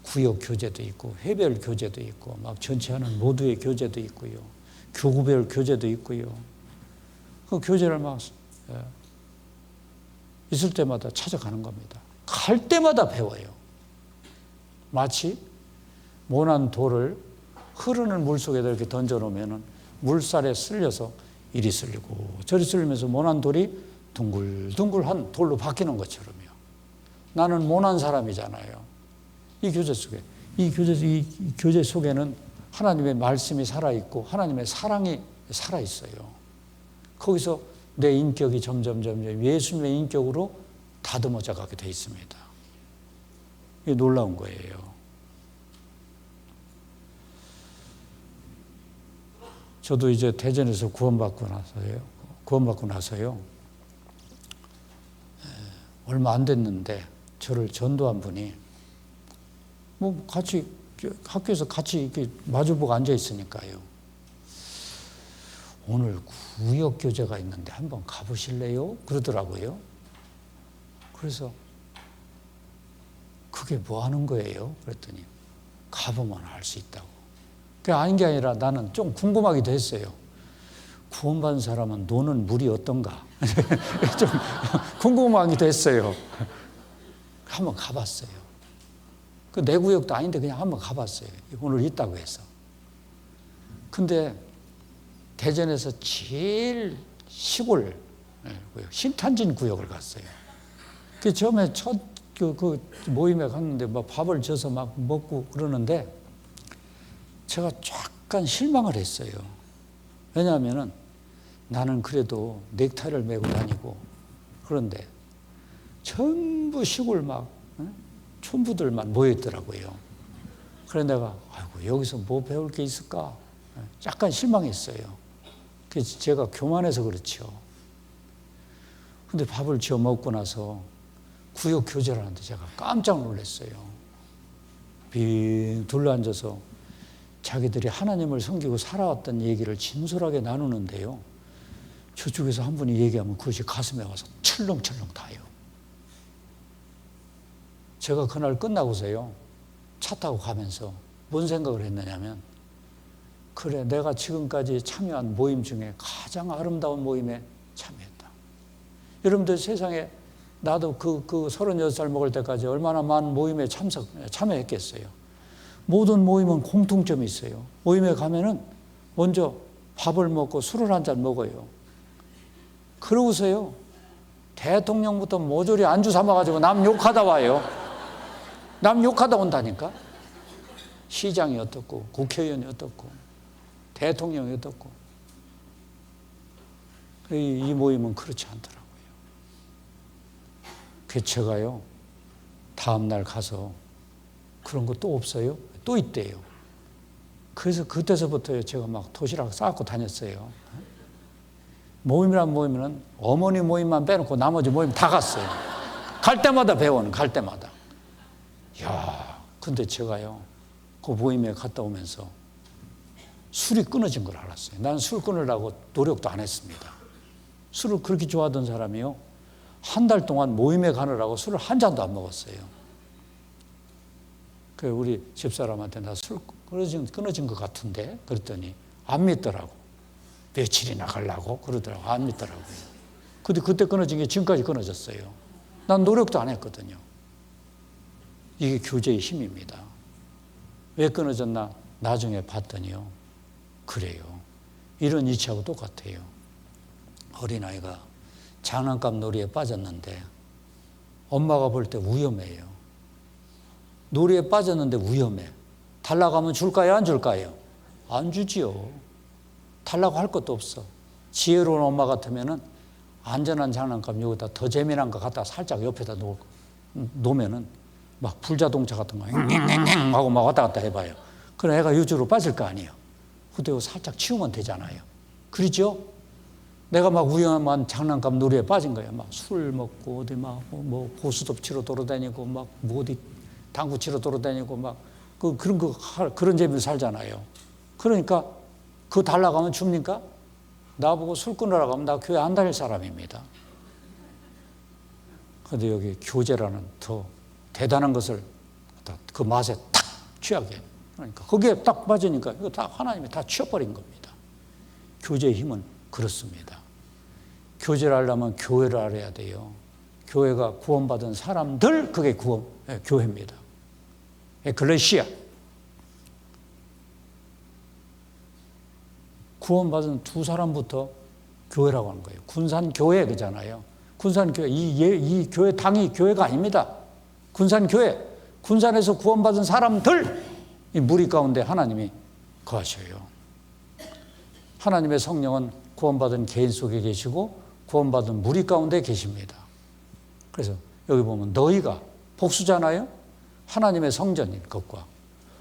구역 교제도 있고, 회별 교제도 있고, 막 전체하는 모두의 교제도 있고요. 교구별 교제도 있고요. 그 교제를 막 있을 때마다 찾아가는 겁니다. 갈 때마다 배워요. 마치 모난 돌을 흐르는 물 속에다 이렇게 던져놓으면 물살에 쓸려서 이리 쓸리고 저리 쓸리면서 모난 돌이 둥글둥글한 돌로 바뀌는 것처럼요. 나는 모난 사람이잖아요. 이 교제 속에는 하나님의 말씀이 살아있고 하나님의 사랑이 살아있어요. 거기서 내 인격이 점점 예수님의 인격으로 다듬어져 가게 돼 있습니다. 이게 놀라운 거예요. 저도 이제 대전에서 구원받고 나서요. 얼마 안 됐는데 저를 전도한 분이 같이 학교에서 같이 이렇게 마주보고 앉아 있으니까요. 오늘 구역 교제가 있는데 한번 가보실래요? 그러더라고요. 그래서 그게 뭐 하는 거예요? 그랬더니 가보면 알 수 있다고. 그게 아닌 게 아니라 나는 좀 궁금하기도 했어요. 구원받은 사람은 노는 물이 어떤가? 좀 궁금하기도 했어요. 한번 가봤어요. 그 내 구역도 아닌데 그냥 한번 가봤어요. 오늘 있다고 해서. 근데 대전에서 제일 시골 구역, 신탄진 구역을 갔어요. 그 처음에 첫 그 모임에 갔는데 막 밥을 줘서 막 먹고 그러는데 제가 약간 실망을 했어요. 왜냐하면은 나는 그래도 넥타이를 메고 다니고 그런데 전부 시골 막 촌부들만 모여있더라고요. 그래서 내가 아이고 여기서 뭐 배울 게 있을까? 약간 실망했어요. 그래서 제가 교만해서 그렇죠. 근데 밥을 지어 먹고 나서 구역 교제를 하는데 제가 깜짝 놀랐어요. 빙 둘러앉아서 자기들이 하나님을 섬기고 살아왔던 얘기를 진솔하게 나누는데요. 저쪽에서 한 분이 얘기하면 그것이 가슴에 와서 철렁철렁 닿아요. 제가 그날 끝나고서요. 차 타고 가면서 뭔 생각을 했느냐면 그래 내가 지금까지 참여한 모임 중에 가장 아름다운 모임에 참여했다. 여러분들 세상에 나도 그 36살 먹을 때까지 얼마나 많은 모임에 참여했겠어요. 모든 모임은 공통점이 있어요. 모임에 가면은 먼저 밥을 먹고 술을 한 잔 먹어요. 그러고서요. 대통령부터 모조리 안주 삼아가지고 남 욕하다 와요. 남 욕하다 온다니까. 시장이 어떻고 국회의원이 어떻고 대통령이 어떻고. 이 모임은 그렇지 않더라고요. 그래서 제가요. 다음날 가서 그런 거 또 없어요? 또 있대요. 그래서 그때서부터 제가 막 도시락 싸갖고 다녔어요. 모임이란 모임은 어머니 모임만 빼놓고 나머지 모임 다 갔어요. 갈 때마다 배워는 갈 때마다. 이야, 근데 제가요. 그 모임에 갔다 오면서 술이 끊어진 걸 알았어요. 난 술 끊으려고 노력도 안 했습니다. 술을 그렇게 좋아하던 사람이요. 한 달 동안 모임에 가느라고 술을 한 잔도 안 먹었어요. 그 우리 집사람한테 나 술 끊어진 것 같은데 그랬더니 안 믿더라고. 며칠이나 가려고 그러더라고. 안 믿더라고요. 근데 그때 끊어진 게 지금까지 끊어졌어요. 난 노력도 안 했거든요. 이게 교제의 힘입니다. 왜 끊어졌나 나중에 봤더니요. 그래요. 이런 이치하고 똑같아요. 어린아이가 장난감 놀이에 빠졌는데 엄마가 볼 때 위험해요. 놀이에 빠졌는데 위험해. 달라고 하면 줄까요? 안 줄까요? 안 주지요. 달라고 할 것도 없어. 지혜로운 엄마 같으면은 안전한 장난감 여기다 더 재미난 거 갖다 살짝 옆에다 놓으면은 막 불자동차 같은 거 앵앵앵 하고 막 왔다 갔다 해봐요. 그럼 애가 요주로 빠질 거 아니에요. 그때 살짝 치우면 되잖아요. 그렇죠? 내가 막 위험한 장난감 놀이에 빠진 거예요. 막 술 먹고 어디 막 뭐 고스톱 치러 돌아다니고 막 뭐 어디 당구 치러 돌아다니고 막 그런 재미를 살잖아요. 그러니까 그거 달라고 하면 줍니까? 나보고 술 끊으라고 하면 나 교회 안 다닐 사람입니다. 그런데 여기 교제라는 더 대단한 것을 그 맛에 탁 취하게. 그러니까 거기에 딱 빠지니까 이거 다 하나님이 다 취해버린 겁니다. 교제의 힘은 그렇습니다. 교제를 하려면 교회를 알아야 돼요. 교회가 구원받은 사람들, 그게 교회입니다. 에클레시아. 구원받은 두 사람부터 교회라고 하는 거예요. 군산교회 그잖아요. 군산교회, 이 교회 당이 교회가 아닙니다. 군산교회, 군산에서 구원받은 사람들, 이 무리 가운데 하나님이 거하셔요. 하나님의 성령은 구원받은 개인 속에 계시고 구원받은 무리 가운데 계십니다. 그래서 여기 보면 너희가 복수잖아요. 하나님의 성전인 것과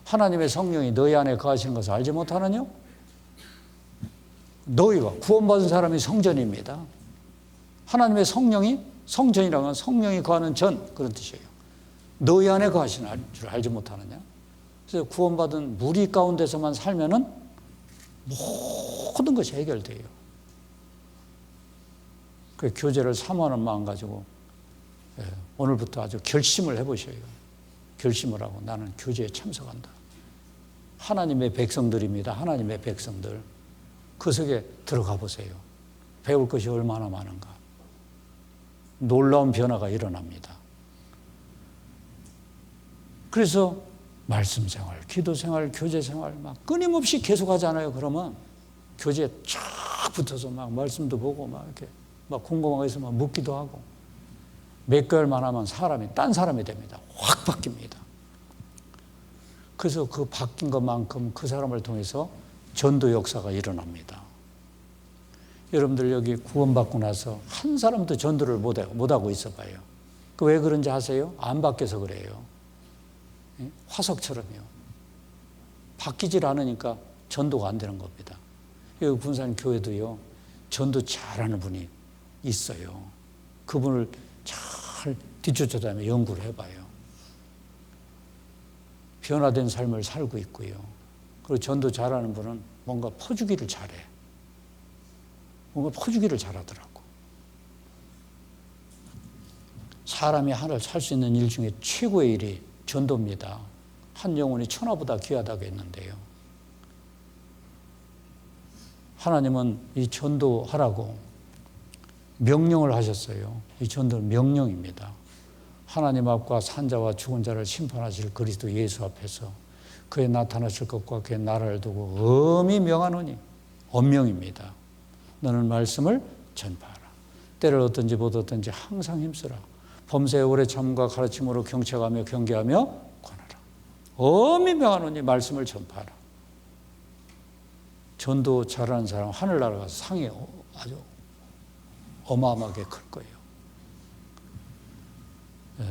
하나님의 성령이 너희 안에 거하시는 것을 알지 못하느냐? 너희가 구원받은 사람이 성전입니다. 하나님의 성령이 성전이라는 건 성령이 거하는 전, 그런 뜻이에요. 너희 안에 거하시는 줄 알지 못하느냐? 그래서 구원받은 무리 가운데서만 살면은 모든 것이 해결돼요. 그 교제를 사모하는 마음 가지고 오늘부터 아주 결심을 해보셔요. 결심을 하고 나는 교제에 참석한다. 하나님의 백성들입니다. 하나님의 백성들. 그 속에 들어가 보세요. 배울 것이 얼마나 많은가. 놀라운 변화가 일어납니다. 그래서 말씀 생활, 기도 생활, 교제 생활 막 끊임없이 계속 하잖아요. 그러면 교제에 쫙 붙어서 막 말씀도 보고 막 이렇게 막 궁금한 거 있으면 묻기도 하고 몇 개월만 하면 사람이 딴 사람이 됩니다. 확 바뀝니다. 그래서 그 바뀐 것만큼 그 사람을 통해서 전도 역사가 일어납니다. 여러분들 여기 구원받고 나서 한 사람도 전도를 못하고 있어 봐요. 그 왜 그런지 아세요? 안 바뀌어서 그래요. 화석처럼요. 바뀌질 않으니까 전도가 안 되는 겁니다. 여기 군산 교회도요, 전도 잘하는 분이 있어요. 그분을 잘 뒤쫓아다니며 연구를 해봐요. 변화된 삶을 살고 있고요. 그리고 전도 잘하는 분은 뭔가 퍼주기를 잘해. 뭔가 퍼주기를 잘하더라고. 사람이 하늘 살 수 있는 일 중에 최고의 일이 전도입니다. 한 영혼이 천하보다 귀하다고 했는데요. 하나님은 이 전도하라고 명령을 하셨어요. 이 전도는 명령입니다. 하나님 앞과 산자와 죽은 자를 심판하실 그리스도 예수 앞에서 그의 나타나실 것과 그의 나라를 두고 엄히 명하노니 엄명입니다. 너는 말씀을 전파하라. 때를 얻든지 못 얻든지 항상 힘쓰라. 범사에 오래 참과 가르침으로 경책하며 경계하며 권하라. 엄히 명하노니 말씀을 전파하라. 전도 잘하는 사람 하늘나라 가서 상이 아주 어마어마하게 클 거예요.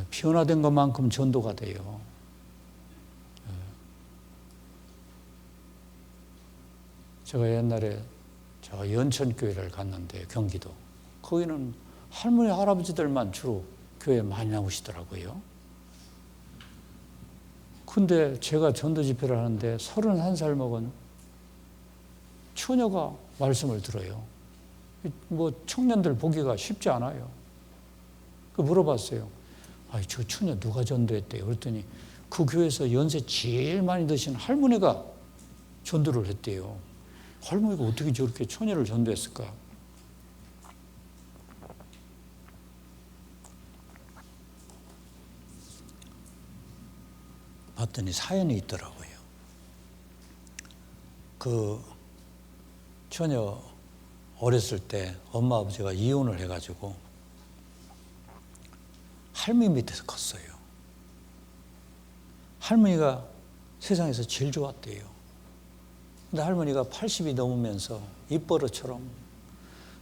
변화된 것만큼 전도가 돼요. 제가 옛날에 연천교회를 갔는데 경기도 거기는 할머니 할아버지들만 주로 교회에 많이 나오시더라고요. 근데 제가 전도 집회를 하는데 31살 먹은 처녀가 말씀을 들어요. 뭐 청년들 보기가 쉽지 않아요. 그 물어봤어요. 저 처녀 누가 전도했대요? 그랬더니 그 교회에서 연세 제일 많이 드신 할머니가 전도를 했대요. 할머니가 어떻게 저렇게 처녀를 전도했을까? 봤더니 사연이 있더라고요. 그 처녀 어렸을 때 엄마 아버지가 이혼을 해가지고 할머니 밑에서 컸어요. 할머니가 세상에서 제일 좋았대요. 근데 할머니가 80이 넘으면서 입버릇처럼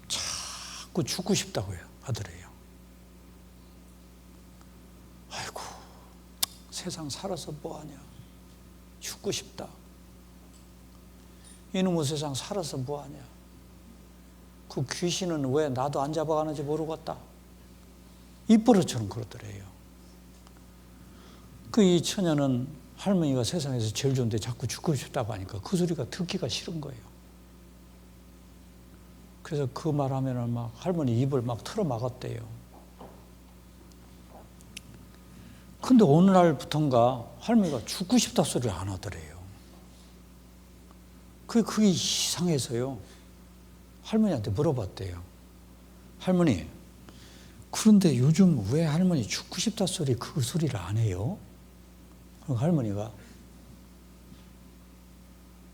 자꾸 죽고 싶다고 하더래요. 아이고, 세상 살아서 뭐하냐. 죽고 싶다. 이놈의 세상 살아서 뭐하냐. 그 귀신은 왜 나도 안 잡아가는지 모르겠다. 입버릇처럼 그러더래요. 그 이 처녀는 할머니가 세상에서 제일 좋은데 자꾸 죽고 싶다고 하니까 그 소리가 듣기가 싫은 거예요. 그래서 그 말하면은 막 할머니 입을 막 틀어 막았대요. 근데 어느 날부턴가 할머니가 죽고 싶다 소리를 안 하더래요. 그게 이상해서요. 할머니한테 물어봤대요. 할머니, 그런데 요즘 왜 할머니 죽고 싶다 소리 그 소리를 안 해요? 할머니가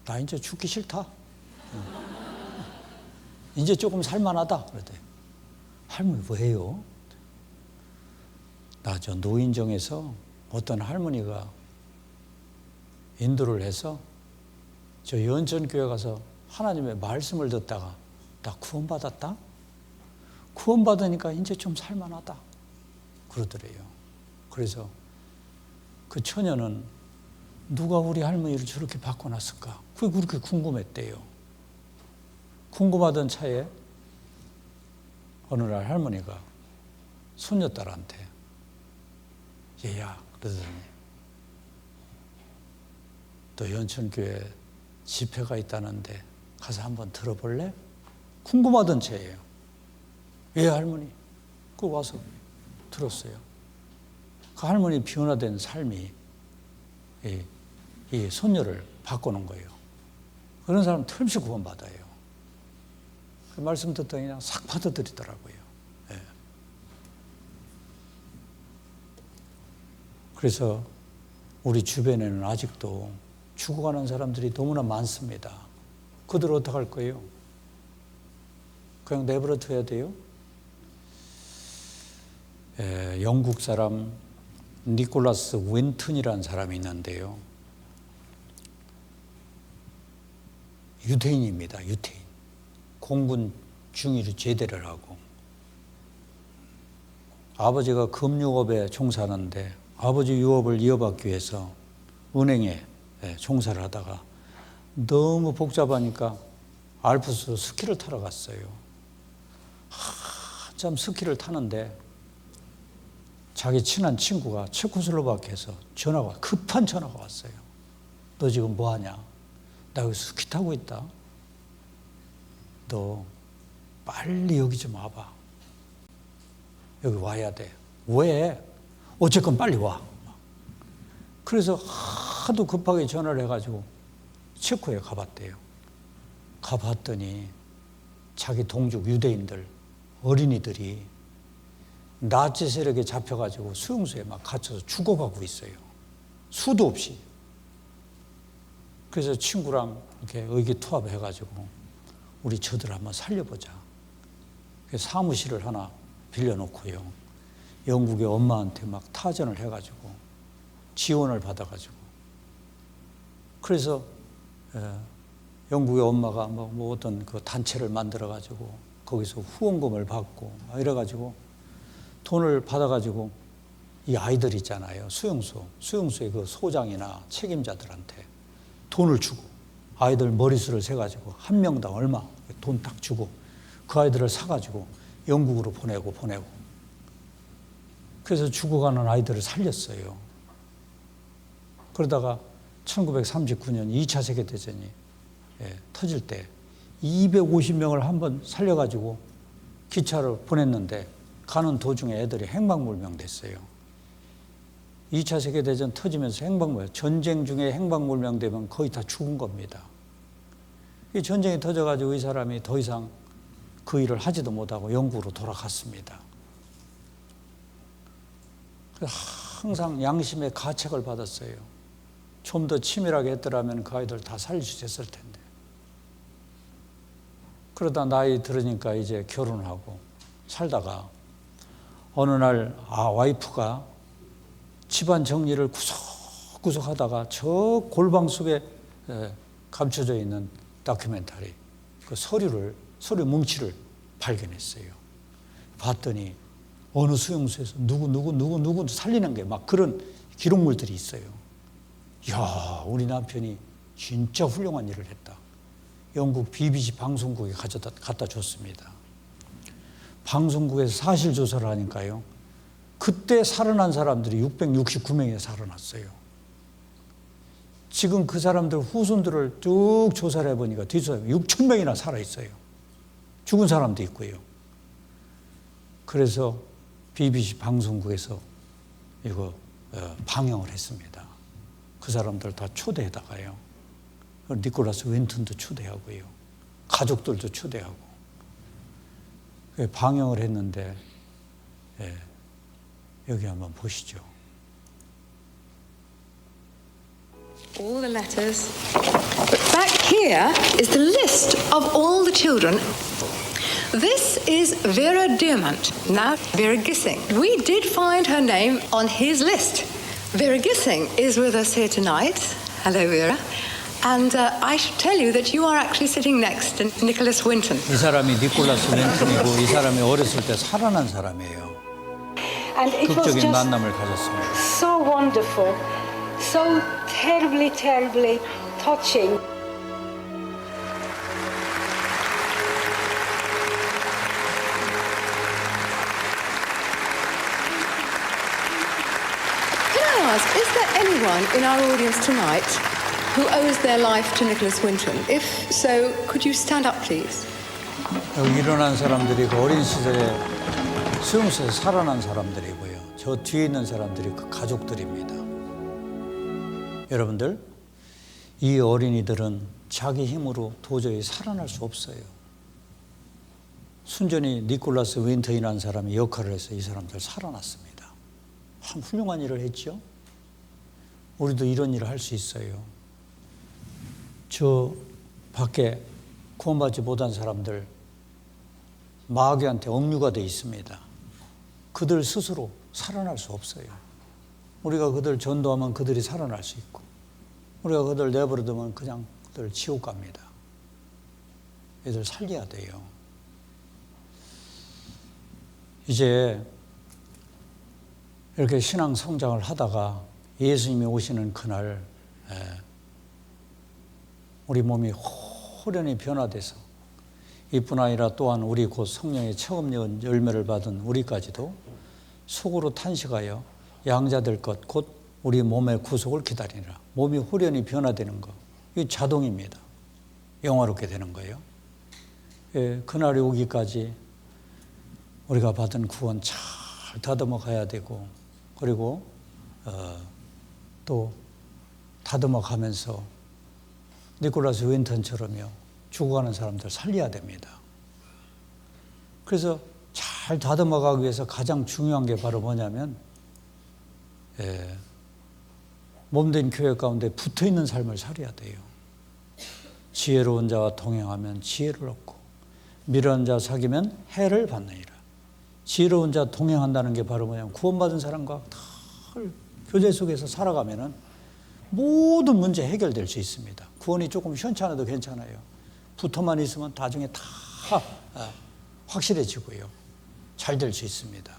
나 이제 죽기 싫다. 이제 조금 살만하다. 그러더니 할머니 왜요? 나 저 노인정에서 어떤 할머니가 인도를 해서 저 연천교회 가서 하나님의 말씀을 듣다가 나 구원받았다? 구원받으니까 이제 좀 살만하다. 그러더래요. 그래서 그 처녀는 누가 우리 할머니를 저렇게 바꿔놨을까? 그게 그렇게 궁금했대요. 궁금하던 차에 어느 날 할머니가 손녀딸한테 얘야 그러더니 또 연천교회 집회가 있다는데 가서 한번 들어볼래? 궁금하던 채예요. 예 할머니. 그 와서 들었어요. 그 할머니 변화된 삶이 이 손녀를 바꾸는 거예요. 그런 사람 틈없이 구원받아요. 그 말씀 듣더니 그냥 싹 받아들이더라고요. 예. 그래서 우리 주변에는 아직도 죽어가는 사람들이 너무나 많습니다. 그들 어떡할 거예요? 그냥 내버려 둬야 돼요? 영국 사람 니콜라스 윈튼이라는 사람이 있는데요. 유태인입니다. 유태인. 공군 중위로 제대를 하고 아버지가 금융업에 종사하는데 아버지 유업을 이어받기 위해서 은행에 종사를 하다가 너무 복잡하니까 알프스 스키를 타러 갔어요. 한참 스키를 타는데 자기 친한 친구가 체코슬로바키아에서 급한 전화가 왔어요. 너 지금 뭐 하냐? 나 여기 스키 타고 있다. 너 빨리 여기 좀 와봐. 여기 와야 돼. 왜? 어쨌건 빨리 와. 그래서 하도 급하게 전화를 해가지고 체코에 가봤대요. 가봤더니 자기 동족 유대인들, 어린이들이 나치 세력에 잡혀가지고 수용소에 막 갇혀서 죽어가고 있어요. 수도 없이. 그래서 친구랑 이렇게 의기투합해가지고 우리 저들 한번 살려보자. 그래서 사무실을 하나 빌려놓고요. 영국의 엄마한테 막 타전을 해가지고 지원을 받아가지고 그래서 영국의 엄마가 뭐 어떤 그 단체를 만들어가지고 거기서 후원금을 받고 이래가지고 돈을 받아가지고 이 아이들 있잖아요. 수용소의 그 소장이나 책임자들한테 돈을 주고 아이들 머리수를 세가지고 한 명당 얼마 돈 딱 주고 그 아이들을 사가지고 영국으로 보내고 그래서 죽어가는 아이들을 살렸어요. 그러다가 1939년 2차 세계대전이 터질 때 250명을 한번 살려가지고 기차로 보냈는데 가는 도중에 애들이 행방불명 됐어요. 2차 세계대전 터지면서 전쟁 중에 행방불명 되면 거의 다 죽은 겁니다. 이 전쟁이 터져가지고 이 사람이 더 이상 그 일을 하지도 못하고 영국으로 돌아갔습니다. 항상 양심의 가책을 받았어요. 좀 더 치밀하게 했더라면 그 아이들 다 살릴 수 있었을 텐데. 그러다 나이 들으니까 이제 결혼하고 살다가 어느 날 와이프가 집안 정리를 구석구석 하다가 저 골방 속에 감춰져 있는 다큐멘터리 그 서류 뭉치를 발견했어요. 봤더니 어느 수용소에서 누구 살리는 게 막 그런 기록물들이 있어요. 이야, 우리 남편이 진짜 훌륭한 일을 했다. 영국 BBC 방송국에 갖다 줬습니다. 방송국에서 사실 조사를 하니까요. 그때 살아난 사람들이 669명이 살아났어요. 지금 그 사람들 후손들을 쭉 조사를 해보니까 뒷조사 6,000명이나 살아있어요. 죽은 사람도 있고요. 그래서 BBC 방송국에서 이거 방영을 했습니다. 그 사람들 다 초대해다가요. 니콜라스 윈튼도 초대하고요. 가족들도 초대하고. 방영을 했는데 여기 한번 보시죠. All the letters. But back here is the list of all the children This is Vera Diamant, now Vera Gissing. We did find her name on his list. Vera Gissing is with us here tonight. Hello, Vera. And I should tell you that you are actually sitting next to Nicholas Winton. 이 사람이 니콜라스 윈튼이고 이 사람이 어렸을 때 살아난 사람이에요. And it was 극적인 just 만남을 가졌습니다. so wonderful, so terribly, terribly touching. Can I ask, is there anyone in our audience tonight who owes their life to Nicholas Winton? If so, could you stand up, please? 여기 일어난 사람들이 그 어린 시절에 수용소에서 살아난 사람들이고요. 저 뒤에 있는 사람들이 그 가족들입니다. 여러분들, 이 어린이들은 자기 힘으로 도저히 살아날 수 없어요. 순전히 니콜라스 윈턴이라는 사람이 역할을 해서 이 사람들 살아났습니다. 참 훌륭한 일을 했죠. 우리도 이런 일을 할 수 있어요. 저 밖에 구원받지 못한 사람들 마귀한테 억류가 되어 있습니다. 그들 스스로 살아날 수 없어요. 우리가 그들 전도하면 그들이 살아날 수 있고 우리가 그들 내버려두면 그냥 그들 지옥 갑니다. 애들 살려야 돼요. 이제 이렇게 신앙 성장을 하다가 예수님이 오시는 그날 우리 몸이 호련히 변화돼서 이뿐 아니라 또한 우리 곧 성령의 처음 열매를 받은 우리까지도 속으로 탄식하여 양자될 것 곧 우리 몸의 구속을 기다리라. 몸이 호련히 변화되는 거, 이게 자동입니다. 영화롭게 되는 거예요. 그날이 오기까지 우리가 받은 구원 잘 다듬어 가야 되고 그리고 또 다듬어 가면서 니콜라스 윈턴처럼요 죽어가는 사람들 살려야 됩니다. 그래서 잘 다듬어 가기 위해서 가장 중요한 게 바로 뭐냐면 몸된 교회 가운데 붙어있는 삶을 살아야 돼요. 지혜로운 자와 동행하면 지혜를 얻고 미련한 자 사귀면 해를 받느니라. 지혜로운 자 동행한다는 게 바로 뭐냐면 구원받은 사람과 늘 교제 속에서 살아가면은 모든 문제 해결될 수 있습니다. 구원이 조금 현찮아도 괜찮아요. 붙어만 있으면 나중에 다 확실해지고요. 잘 될 수 있습니다.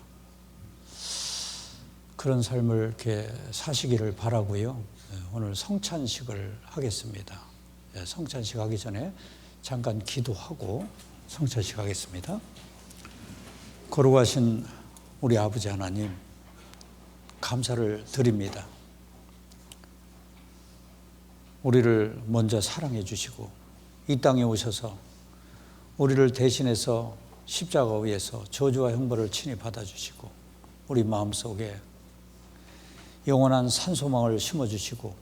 그런 삶을 이렇게 사시기를 바라고요. 오늘 성찬식을 하겠습니다. 성찬식 하기 전에 잠깐 기도하고 성찬식 하겠습니다. 거룩하신 우리 아버지 하나님, 감사를 드립니다. 우리를 먼저 사랑해 주시고 이 땅에 오셔서 우리를 대신해서 십자가 위에서 저주와 형벌을 친히 받아주시고 우리 마음속에 영원한 산소망을 심어주시고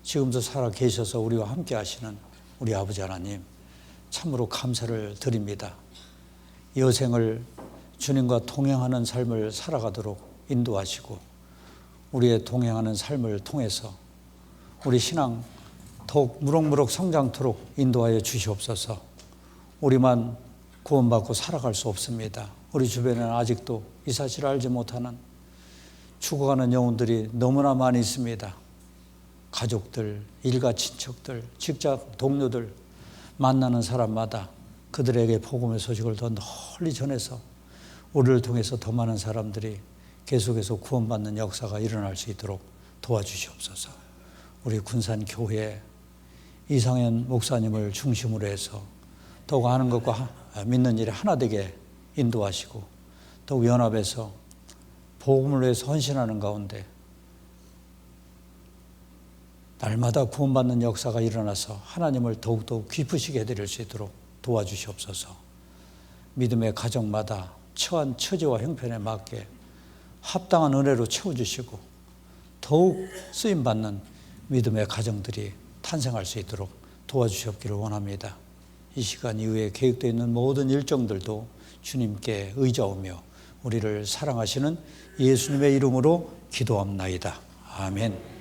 지금도 살아 계셔서 우리와 함께 하시는 우리 아버지 하나님, 참으로 감사를 드립니다. 여생을 주님과 동행하는 삶을 살아가도록 인도하시고 우리의 동행하는 삶을 통해서 우리 신앙 더욱 무럭무럭 성장토록 인도하여 주시옵소서. 우리만 구원받고 살아갈 수 없습니다. 우리 주변에는 아직도 이 사실을 알지 못하는 죽어가는 영혼들이 너무나 많이 있습니다. 가족들, 일가 친척들, 직장 동료들 만나는 사람마다 그들에게 복음의 소식을 더 널리 전해서 우리를 통해서 더 많은 사람들이 계속해서 구원받는 역사가 일어날 수 있도록 도와주시옵소서. 우리 군산교회 이상현 목사님을 중심으로 해서 더욱 아는 것과 믿는 일이 하나 되게 인도하시고 더욱 연합해서 복음을 위해서 헌신하는 가운데 날마다 구원받는 역사가 일어나서 하나님을 더욱더 기쁘시게 해드릴 수 있도록 도와주시옵소서. 믿음의 가정마다 처한 처지와 형편에 맞게 합당한 은혜로 채워주시고 더욱 쓰임받는 믿음의 가정들이 탄생할 수 있도록 도와주시옵기를 원합니다. 이 시간 이후에 계획되어 있는 모든 일정들도 주님께 의지하며 우리를 사랑하시는 예수님의 이름으로 기도합나이다. 아멘.